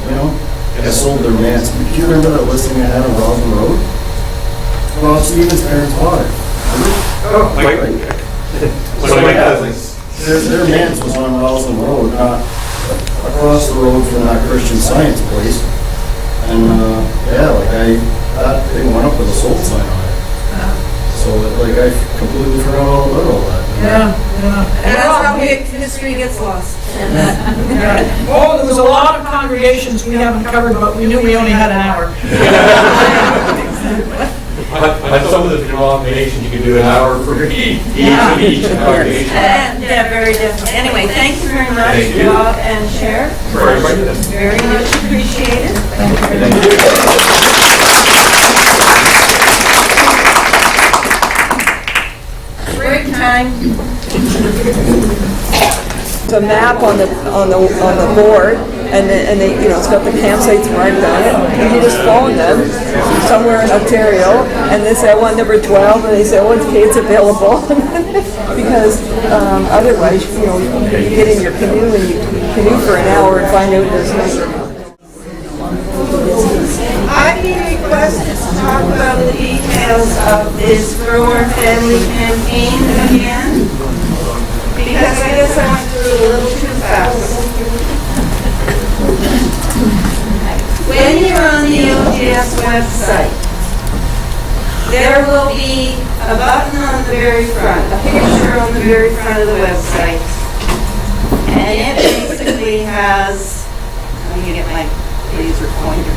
you know, they sold their manse. Do you remember that listing I had on Roslyn Road? Well, Stephen's parents bought it. Oh, my cousins. Their manse was on Roslyn Road, not across the road from that Christian Science place. And, yeah, like they went up with a sold sign on it. So, like, I completely forgot all about all that. And that's how history gets lost. Oh, there was a lot of congregations we haven't covered, but we knew we only had an hour. On some of the denominations, you can do an hour for each congregation. Yeah, very definitely. Anyway, thank you very much, Thank you. Bob and Cher. Very much. Very much appreciated. Break time. It's a map on the board, and they, you know, it's got the campsites marked on it. And you just phone them somewhere in Ontario, and they say, I want number 12, and they say, oh, okay, it's available. Because otherwise, you know, you get in your canoe and you canoe for an hour and find out there's no. I'd be requested to talk about the details of this Grow Our Family campaign again, because I guess I went through it a little too fast. When you're on the OGS website, there will be a button on the very front, a picture on the very front of the website, and it basically has, let me get my laser pointer.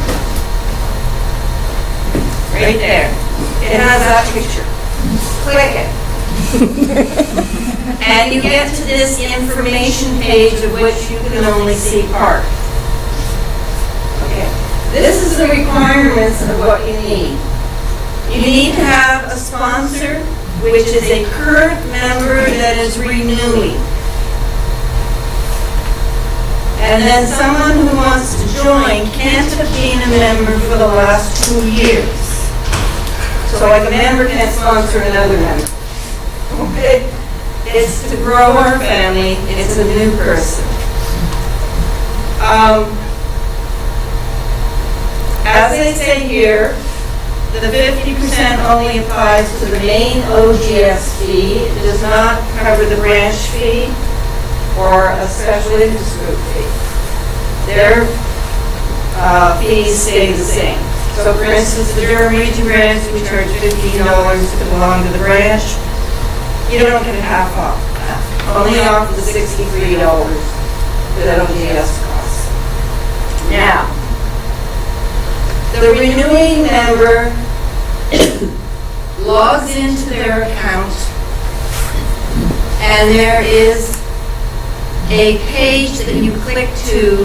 Right there. It has that picture. Click it. And you get to this information page of which you can only see part. Okay. This is the requirements of what you need. You need to have a sponsor, which is a current member that is renewing. And then someone who wants to join can't have been a member for the last 2 years. So like a member can't sponsor another member. Okay? It's to grow our family. It's a new person. As they say here, the 50% only applies to the main OGS fee. It does not cover the branch fee or a special interest group fee. Their fees stay the same. So for instance, the Durham Region branch, we charge $15 to belong to the branch. You don't get half off. Only off the $63 that OGS costs. Now, the renewing member logs into their account, and there is a page that you click to.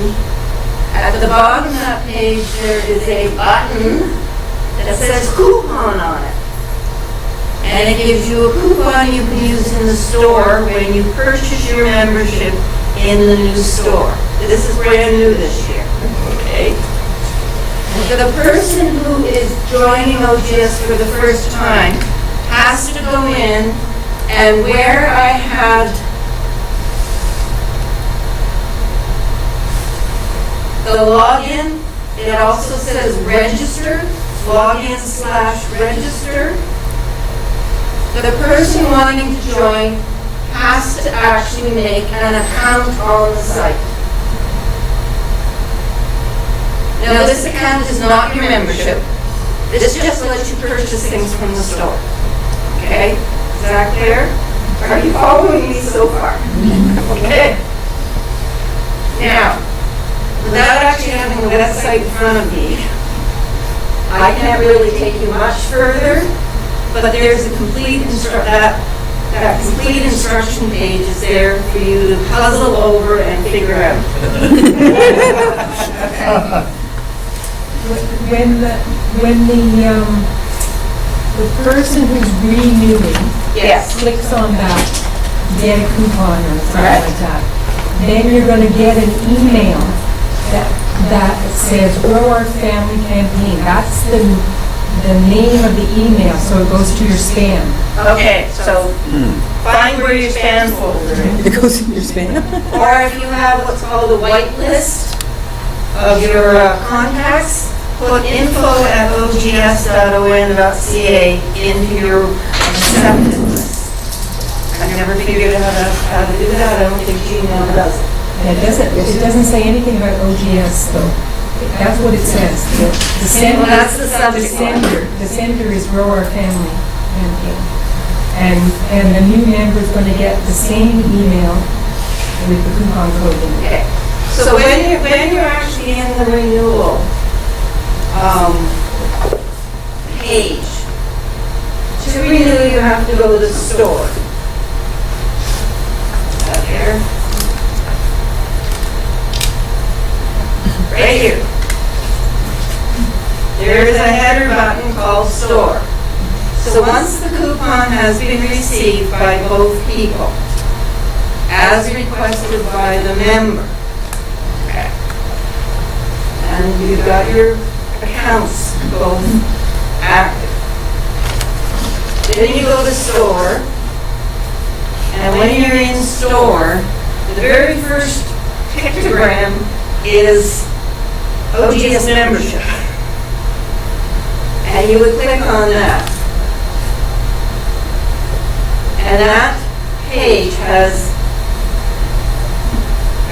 At the bottom of that page, there is a button that says coupon on it. And it gives you a coupon you can use in the store when you purchase your membership in the new store. This is brand new this year, okay? So the person who is joining OGS for the first time has to go in, and where I had The login, it also says register, login/register. The person wanting to join has to actually make an account on the site. Now, this account is not your membership. This just lets you purchase things from the store. Okay? Is that clear? Are you following me so far? Okay. Now, without actually having the website in front of me, I can't really take you much further, but there's a complete that complete instruction page is there for you to puzzle over and figure out. When the person who's renewing Yes. clicks on that, get a coupon or something Right. like that, then you're going to get an email that says Grow Our Family Campaign. That's the name of the email, so it goes to your spam. Okay, so find where your spam folder is. It goes in your spam. Or if you have what's called a white list of your contacts, put info@ogs.on.ca into your accepted list. I've never figured out how to do that. I don't think Gmail does it. And it doesn't say anything about OGS though. That's what it says. The sender, Well, that's the subject line. the sender is Grow Our Family Campaign. And the new member is going to get the same email with the coupon code in it. Okay. So when you're actually in the renewal page, to renew you have to go to the store. Up here. Right here. There is a header button called Store. So once the coupon has been received by both people, as requested by the member, and you've got your accounts both active, then you go to Store, and when you're in Store, the very first pictogram is OGS membership. And you would click on that. And that page has,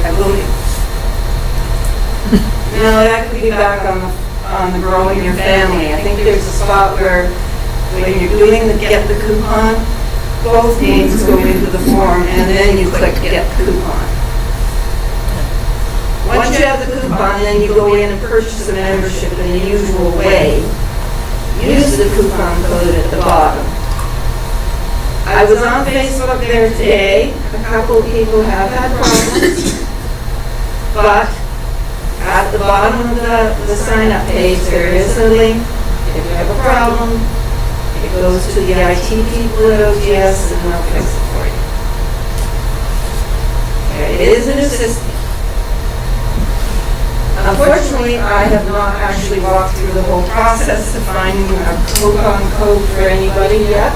I believe, no, that could be back on the Growing Your Family. I think there's a spot where when you're doing the Get the Coupon, both names go into the form and then you click Get Coupon. Once you have the coupon, then you go in and purchase the membership in the usual way. Use the coupon code at the bottom. I was on Facebook there today. A couple of people have had problems. But at the bottom of the sign-up page, there is a link. If you have a problem, it goes to the IT people at OGS and they'll fix it for you. It is an assistant. Unfortunately, I have not actually walked through the whole process of finding a coupon code for anybody yet.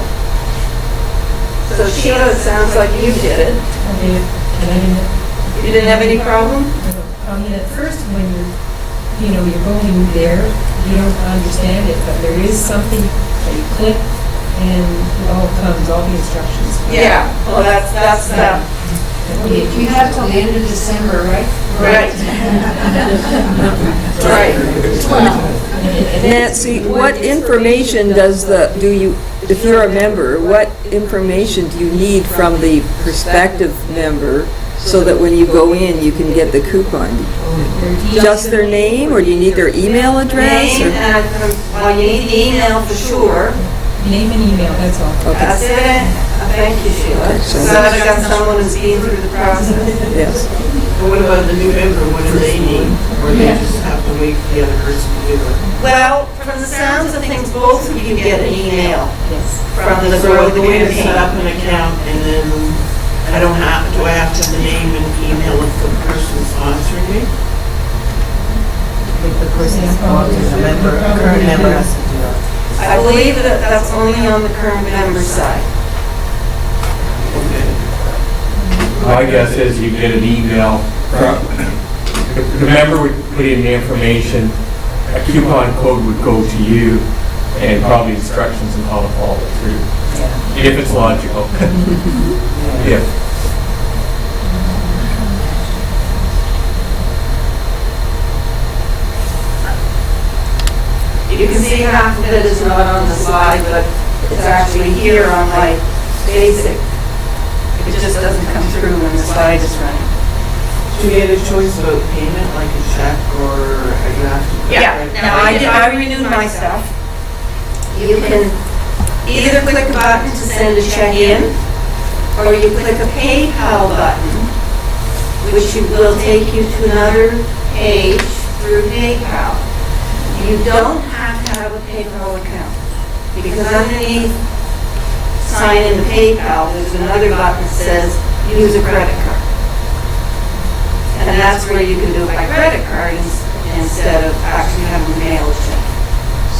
So Sheila, it sounds like you did it. I did, and I didn't. You didn't have any problem? I mean, at first when you're going there, you don't understand it, but there is something that you click and it all comes, all the instructions. Yeah, well, that's that. You have till the end of December, right? Right. Right. Nancy, what information if you're a member, what information do you need from the prospective member so that when you go in, you can get the coupon? Just their name, or do you need their email address? Name or- and, well, you need email for sure. Name and email, that's all. Okay. That's it. Thank you, Sheila. So I've got someone who's been through the process. Yes. But what about the new member, what do they need? Or they just have to wait for the other person to do it? Well, from the sounds of things, both of you get an email Yes. from the So Grow the the way to set Campaign. up an account and then do I have to have the name and email of the person sponsoring me? If the person sponsors a member, a current member has to do it. I believe that that's only on the current member side. Okay. My guess is you get an email from the member would put in the information, a coupon code would go to you, and probably instructions on how to follow it through, if it's logical. Yeah. You can see half of it is not on the slide, but it's actually here on my basic. It just doesn't come through when the slide is running. Do you get a choice about payment, like a check, or you have to? Yeah, now I renewed my stuff. You can either click a button to send a check in, or you click a PayPal button, which will take you to another page through PayPal. You don't have to have a PayPal account, because underneath sign in to PayPal, there's another button that says use a credit card. And that's where you can do it by credit card instead of actually having to mail a check.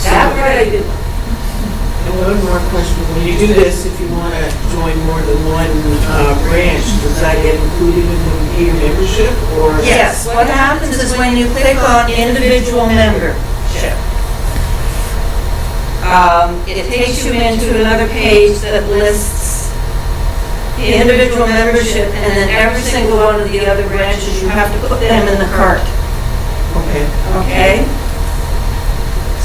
That's what I do. And one more question, when you do this, if you want to join more than one branch, does that get included in the pay membership, or? Yes, what happens is when you click on individual membership, it takes you into another page that lists the individual membership, and then every single one of the other branches, you have to put them in the cart. Okay. Okay?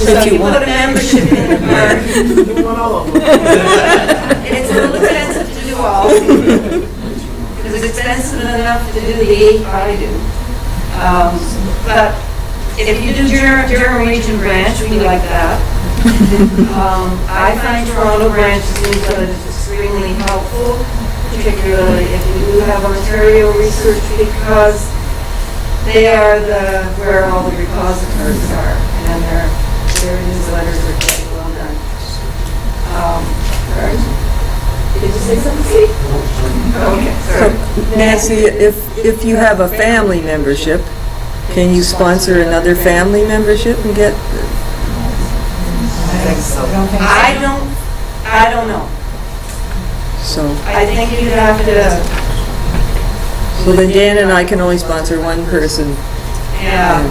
So if you put a membership in the cart, You want all of them? it's a little expensive to do all. Because it's expensive enough to do the 8 I do. But if you do Durham Region branch, we like that. I find Toronto branches is extremely helpful, particularly if you do have Ontario research, because they are where all the repositories are, and their newsletters are quite well done. Did you say something, Steve? Okay, sorry. Nancy, if you have a family membership, can you sponsor another family membership and get? I don't know. So, I think you'd have to, so then Dan and I can only sponsor one person. yeah.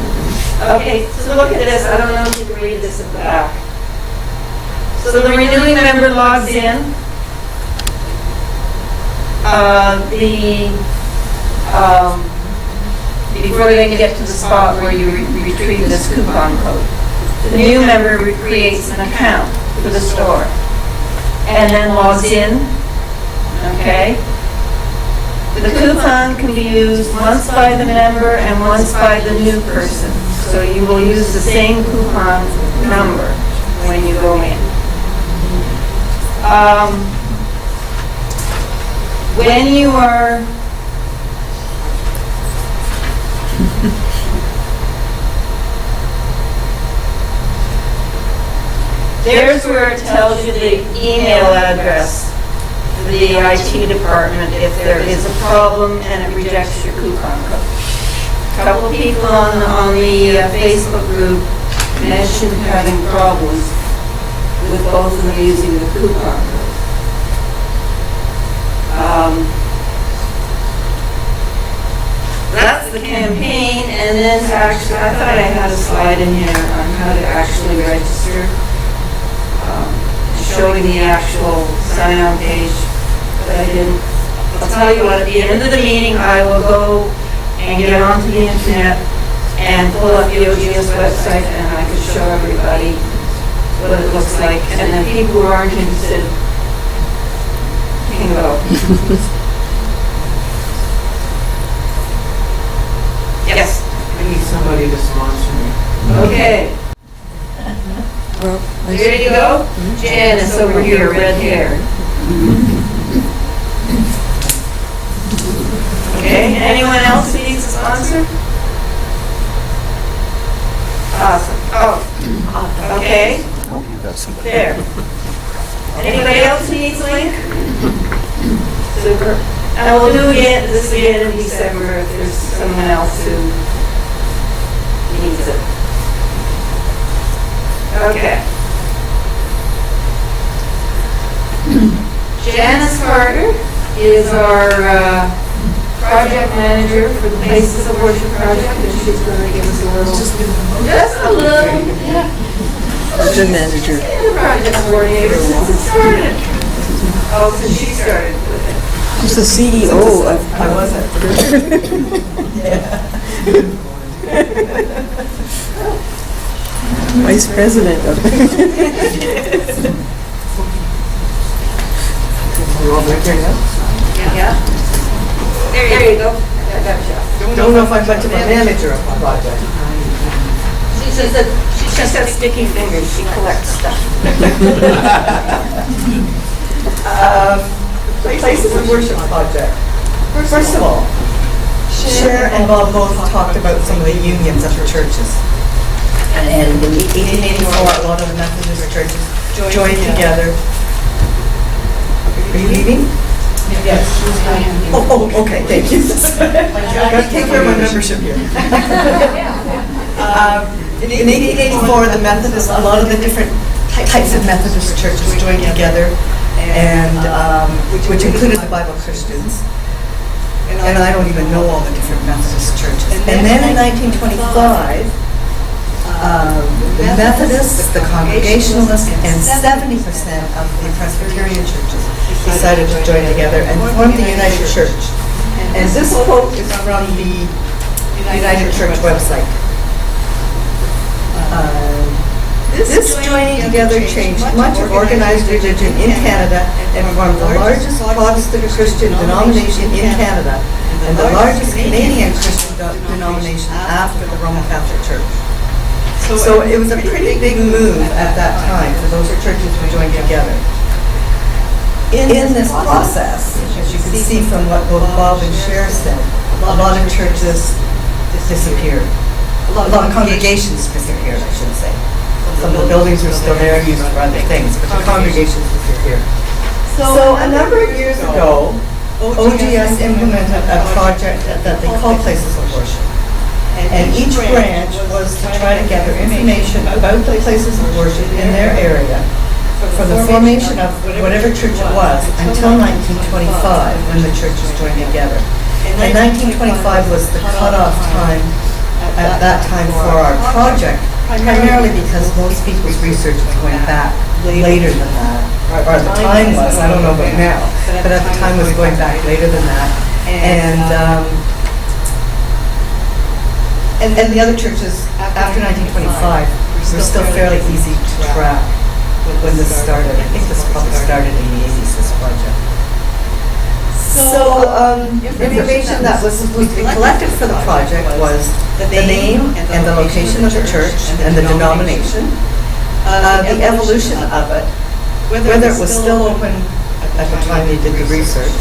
Okay, so look at this. I don't know if you can read this at the back. So the renewing member logs in. Before they get to the spot where you retrieve this coupon code, the new member creates an account for the store and then logs in. Okay? The coupon can be used once by the member and once by the new person. So you will use the same coupon number when you go in. When you are there's where it tells you the email address for the IT department if there is a problem and it rejects your coupon code. A couple of people on the Facebook group mentioned having problems with both of them using the coupon code. That's the campaign, and then actually, I thought I had a slide in here on how to actually register, showing the actual sign-on page, but I didn't. I'll tell you what, at the end of the meeting, I will go and get onto the internet and pull up the OGS website, and I can show everybody what it looks like, and then people who aren't interested can go. Yes. I need somebody to sponsor me. Okay. Well, There you go. Janice over here, red hair. Okay, anyone else who needs a sponsor? Awesome. Oh, okay. There. Anybody else who needs a link? Super. And we'll do this again in December if there's someone else who needs it. Okay. Janice Carter is our project manager for the Places of Worship project, and she's going to give us a little, just a little, Good manager. the project coordinator since it started. Oh, since she started with it. She's the CEO of. I wasn't. Vice president of. You want me to turn it up? Yeah. There you go. I gotcha. Don't know if I'm much of a manager of a project. She's just got sticky fingers, she collects stuff. Places of Worship project. First of all, Cher and Bob both talked about some of the unions of the churches. And in 1884, a lot of the Methodist churches joined together. Are you leaving? Yes. Oh, okay, thank you. I've got to take care of my membership here. In 1884, the Methodists, a lot of the different types of Methodist churches joined together, and which included the Bible Christians. And I don't even know all the different Methodist churches. And then in 1925, the Methodists, the Congregationalists, and 70% of the Presbyterian churches decided to join together and form the United Church. And this quote is from the United Church website. This joining together changed much of organized religion in Canada and formed the largest Protestant Christian denomination in Canada and the largest Canadian Christian denomination after the Roman Catholic Church. So it was a pretty big move at that time for those churches to join together. In this process, as you can see from what both Bob and Cher said, a lot of churches disappeared. A lot of congregations disappeared, I should say. Some of the buildings are still there, used for other things, but the congregations disappeared. So a number of years ago, OGS implemented a project that they called Places of Worship. And each branch was to try to gather information about the places of worship in their area from the formation of whatever church it was until 1925, when the churches joined together. And 1925 was the cutoff time at that time for our project, primarily because most people's research was going back later than that. Or at the time was, I don't know about now, but at the time was going back later than that. And the other churches, after 1925, were still fairly easy to track when this started. I think this probably started in the 80s, this project. So, information that was supposed to be collected for the project was the name and the location of the church and the denomination, the evolution of it, whether it was still open at the time they did the research,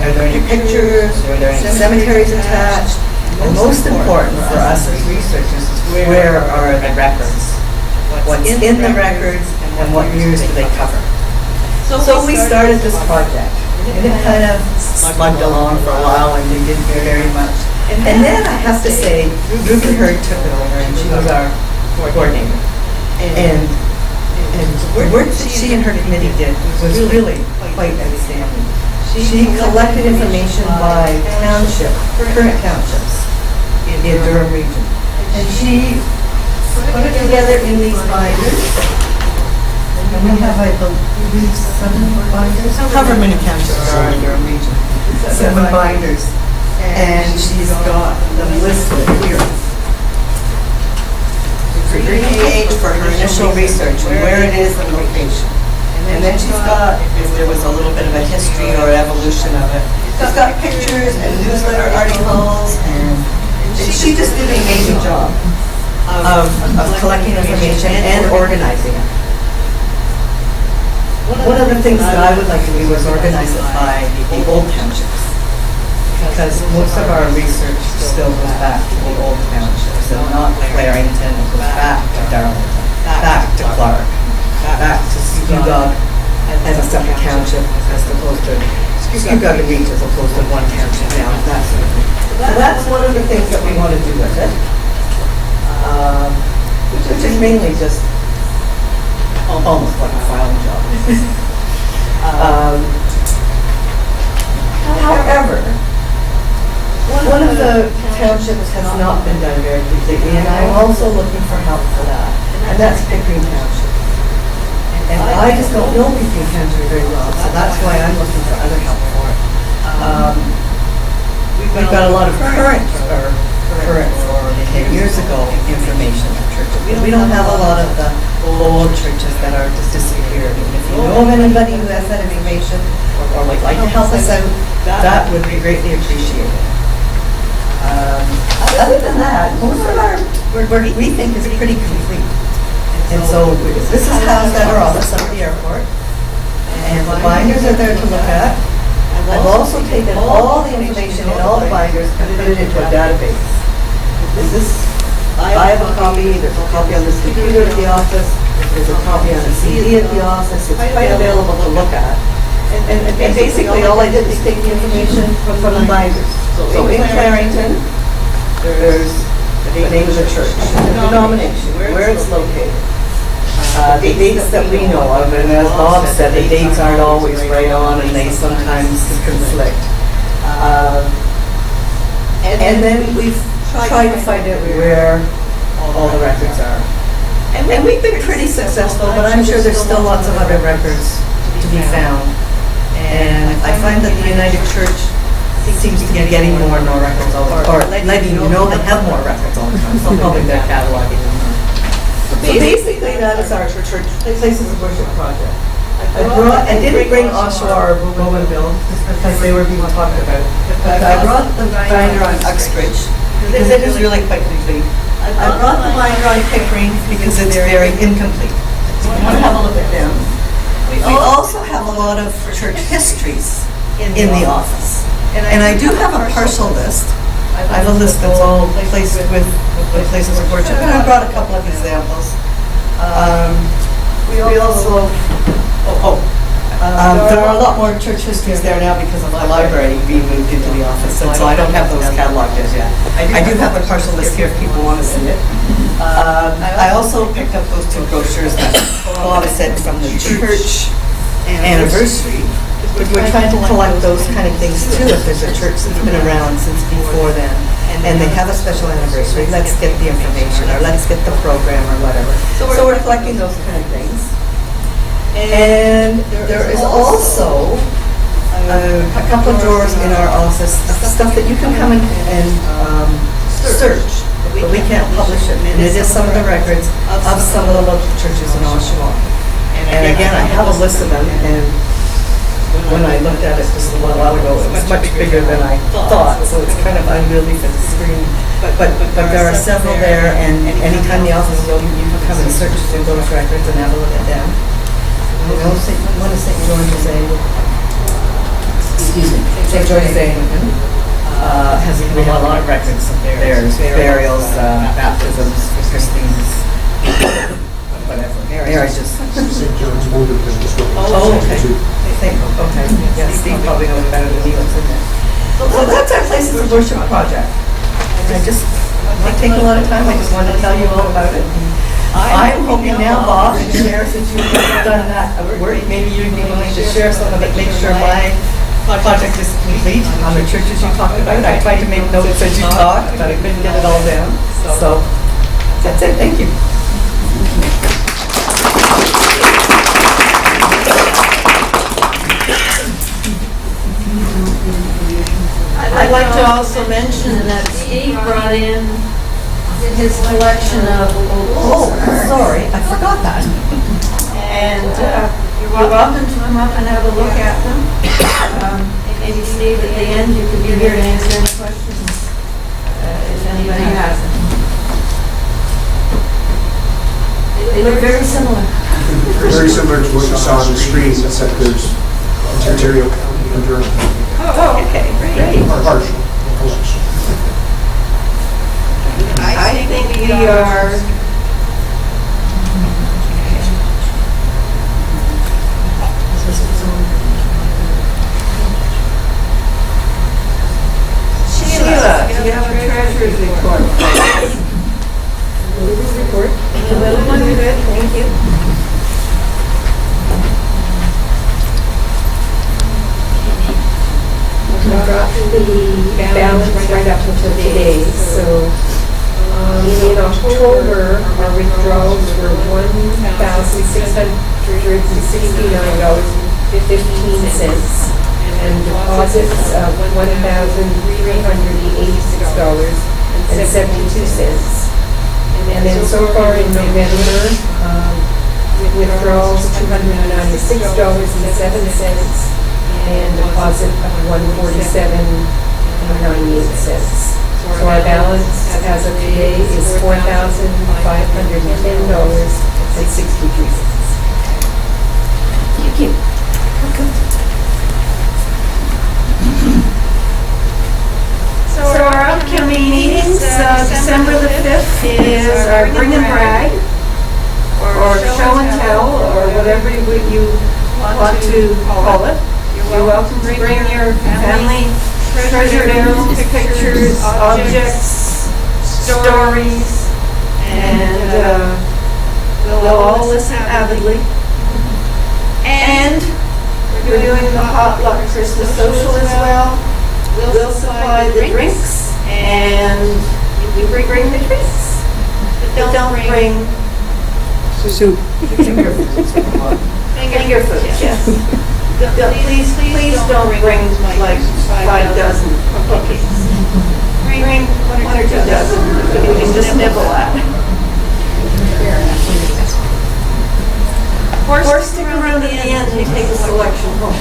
are there any pictures, are there any cemeteries attached, and most important for us as researchers is where are the records? What's in the records and what years do they cover? So we started this project, and it kind of slugged along for a while and we didn't hear very much. And then I have to say, Ruby Hurd took it over and she was our coordinator. And the work that she and her committee did was really quite outstanding. She collected information by township, current townships in Durham region. And she put it together in these binders. And we have, I believe, 7 binders. However many townships there are in Durham region. 7 binders. And she's got them listed here. It's a green page for her initial research and where it is and location. And then she's got, if there was a little bit of a history or evolution of it, she's got pictures and newsletter articles, and she just did an amazing job of collecting information and organizing it. One of the things that I would like to do is organize it by the old townships, because most of our research still goes back to the old townships, and not Clarington, it goes back to Darlington, back to Clark, back to Skugog as a separate township, as opposed to Skugog and Reach as opposed to one township now, that sort of thing. So that's one of the things that we want to do with it, which is mainly just almost like a filing job. However, not been done very completely, and I'm also looking for help for that, and that's Pickering Township. And I just don't know Pickering Township very well, so that's why I'm looking for other help for it. We've got a lot of current for 10 years ago information of churches. We don't have a lot of the old churches that are just disappeared. And if you know of anybody who has that information or would like to help us out, that would be greatly appreciated. Other than that, most of our work we think is pretty complete. And so this is housed at our office up at the airport. And the binders are there to look at. I've also taken all the information in all the binders and put it into a database. I have a copy, there's a copy on this computer at the office, there's a copy on a CD at the office, it's quite available to look at. And basically all I did was take the information from the binders. So in Clarington, there's the name of the church, the denomination, where it's located. The dates that we know of, and as Bob said, the dates aren't always right on and they sometimes conflict. And then we've tried to find out where all the records are. And we've been pretty successful, but I'm sure there's still lots of other records to be found. And I find that the United Church seems to be getting more and more records all the time, or letting you know they have more records all the time, so probably they're cataloging them. So basically that is our church Places of Worship project. I didn't bring Oshawa or Bowmanville just because they were being talked about, but I brought the binder on Uxbridge because it is really quite complete. I brought the binder on Pickering because it's very incomplete. So you want to have a look at them. We also have a lot of church histories in the office. And I do have a partial list. I have a list that's all placed with places of worship, and I brought a couple of examples. We also, there are a lot more church histories there now because of the library being moved into the office, and so I don't have those cataloged as yet. I do have a partial list here if people want to see it. I also picked up those two brochures that Bob said from the church anniversary. We're trying to collect those kind of things too. If there's a church that's been around since before then, and they have a special anniversary, let's get the information, or let's get the program, or whatever. So we're collecting those kind of things. And there is also a couple of drawers in our office of stuff that you can come and search, but we can't publish it. And it is some of the records of some of the local churches in Oshawa. And again, I have a list of them, and when I looked at it just a little while ago, it was much bigger than I thought, so it's kind of unwieldy for the screen. But there are several there, and anytime the office is open, you can come and search through those records and have a look at them. You know, one is St. George's Anglican. Excuse me, St. George's Anglican has a lot of records of theirs, burials, baptisms, christenings, whatever. Marriages. St. John's Wounded Ministry. Oh, okay. Okay. Yeah, Steve probably knows better than me what's in there. So that's our Places of Worship project. And I take a lot of time. I just wanted to tell you all about it. I'm hoping now, Bob, and share, since you've done that work, maybe you'd be willing to share some of it, make sure my project is complete on the churches you talked about. I tried to make notes as you talked, but I couldn't get it all down. So that's it. Thank you. I'd like to also mention that Steve brought in his collection of old postcards. Sorry, I forgot that. And you're welcome to come up and have a look at them. Maybe Steve, at the end, you could be here to answer any questions if anybody has them. They look very similar. Very similar to what you saw on the screen, except there's Ontario County and Durham. Oh, okay, great. Partial collection. I think we are... Sheila, do you have a treasurer's report? Report. A little one, good, thank you. We dropped the balance right up until today, so In October, our withdrawals were $1,669.15, and deposits of $1,386.72. And then so far in November, withdrawals $296.07, and deposit of $147.98. So our balance as of today is $4,510.63. Thank you. So our upcoming meetings, December the 5th is our Bring and Brag, or Show and Tell, or whatever you want to call it. You're welcome to bring your family treasure heirlooms, pictures, objects, stories, and we'll all listen avidly. And we're doing the potluck Christmas social as well. We'll supply the drinks, and you bring the drinks. But don't bring Soup. finger food, yes. Please don't bring like 5 dozen cookies. Bring 1 or 2 dozen that you can just nibble at. Or stick around at the end and take a selection home.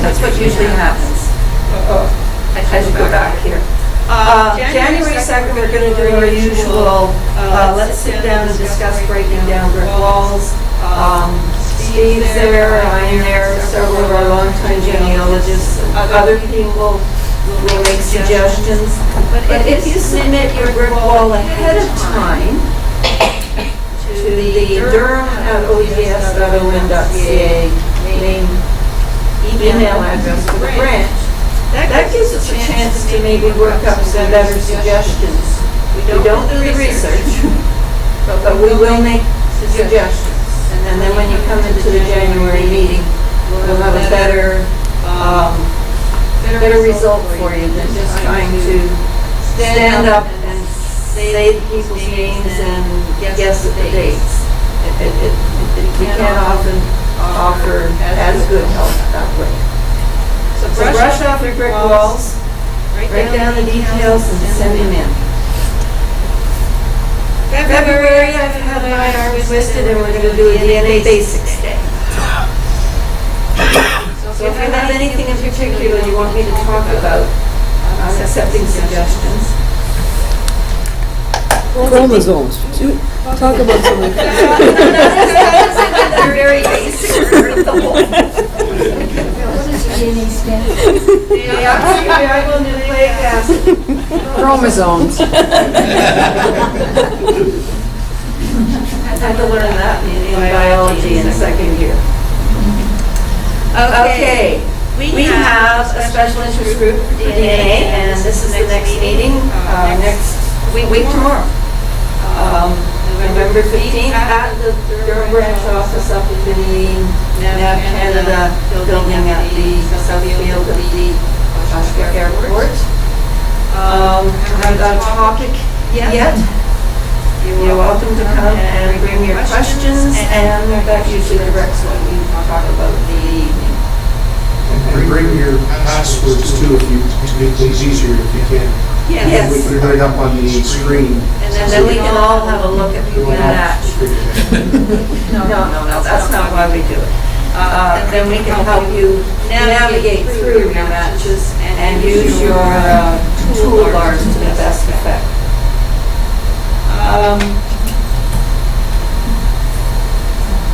That's what usually happens as you go back here. January 2nd, we're going to do our usual, let's sit down and discuss breaking down brick walls. Steve's there, I'm there, several of our longtime genealogists, other people will make suggestions. But if you submit your brick wall ahead of time to the Durham@ods.on.ca main email address for the branch, that gives us a chance to maybe work up some better suggestions. We don't do the research, but we will make suggestions. And then when you come into the January meeting, we'll have a better result for you than just trying to stand up and say the people's names and guess at the dates. We can't often offer as good help that way. So brush off your brick walls, write down the details, and send them in. February, I've had my arms twisted, and we're going to do a DNA Basics Day. So if you have anything in particular you want me to talk about, I'm accepting suggestions. Chromosomes. Talk about something. They're very basic. Chromosomes. I had to learn that in biology in second year. Okay, we have a special interest group for DNA, and this is the next meeting, next week tomorrow. November 15th at the Durham branch office up in the NAV Canada building at the south field of the Oshawa airport. Haven't got a topic yet. You're welcome to come and bring your questions, and that usually directs what we talk about the evening. And bring your passwords too, if you, to make things easier if you can. Yes. We put it right up on the screen. And then we can all have a look at who can match. No, that's not why we do it. Then we can help you navigate through your matches and use your toolbars to the best effect.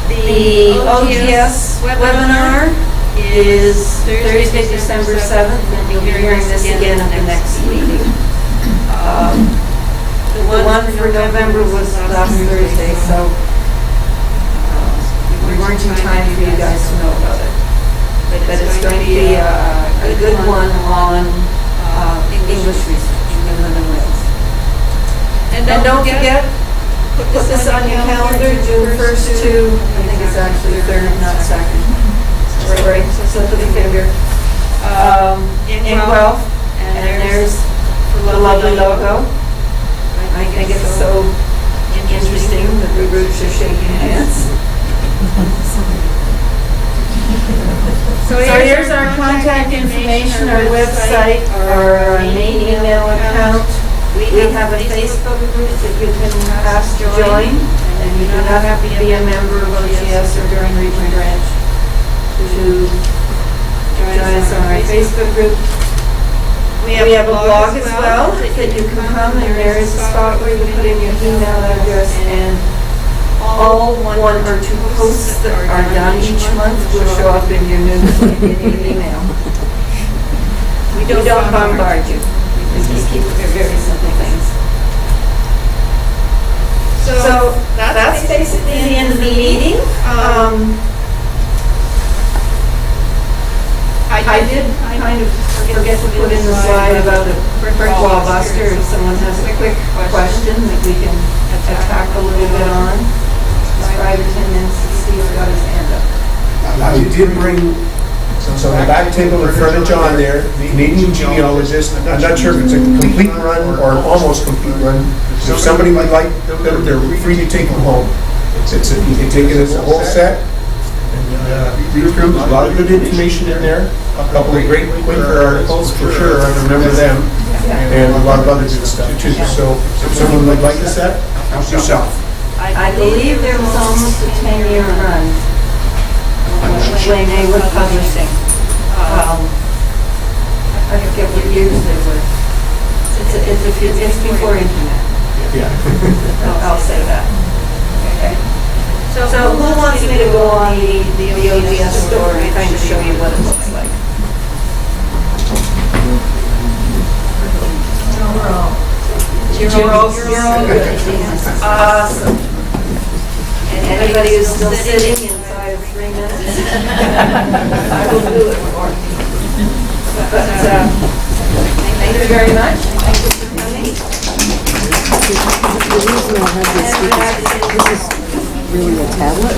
The OGS webinar is Thursday, December 7th, and you'll be hearing this again at the next meeting. The one for November was last Thursday, so we weren't in time for you guys to know about it. But it's going to be a good one on English research in England and Wales. And don't forget, put this on your calendar, June 1st to, I think it's actually 3rd, not 2nd. Right, slip of the finger. In Guelph, and there's, for the lovely logo. I think it's so interesting that the groups are shaking hands. So here's our contact information, our website, our main email account. We have a Facebook group that you can ask to join, and you do not have to be a member of OGS or Durham Region Branch to join us on our Facebook group. We have a blog as well that you can come, and there is a spot where you put in your email address, and all one or two posts that are done each month will show up in your email. We don't bombard you. We just keep it very simple things. So that's basically the end of the meeting. I did kind of forget to put in the slide about the brick wall buster. If someone has a quick question that we can attack a little bit on. It's 5 or 10 minutes to Steve's got his hand up. I did bring, so the back table in front of John there, the Canadian geologist, I'm not sure if it's a complete run or an almost complete run. If somebody would like them, they're free to take them home. You can take it as a whole set. Read through, there's a lot of good information in there. A couple of great Quaker articles, for sure, I remember them. And a lot of other good stuff too. So if someone would like a set, help yourself. I believe there was almost a 10-year run when they were publishing. I forget what years they were. It's before internet. Yeah. I'll say that. Okay. So who wants me to go on the OGS store and kind of show you what it looks like? You're all good. Awesome. And anybody who's still sitting inside of 3 minutes, I will do it for you. But thank you very much. Thank you for coming. The reason I have this is really a tablet.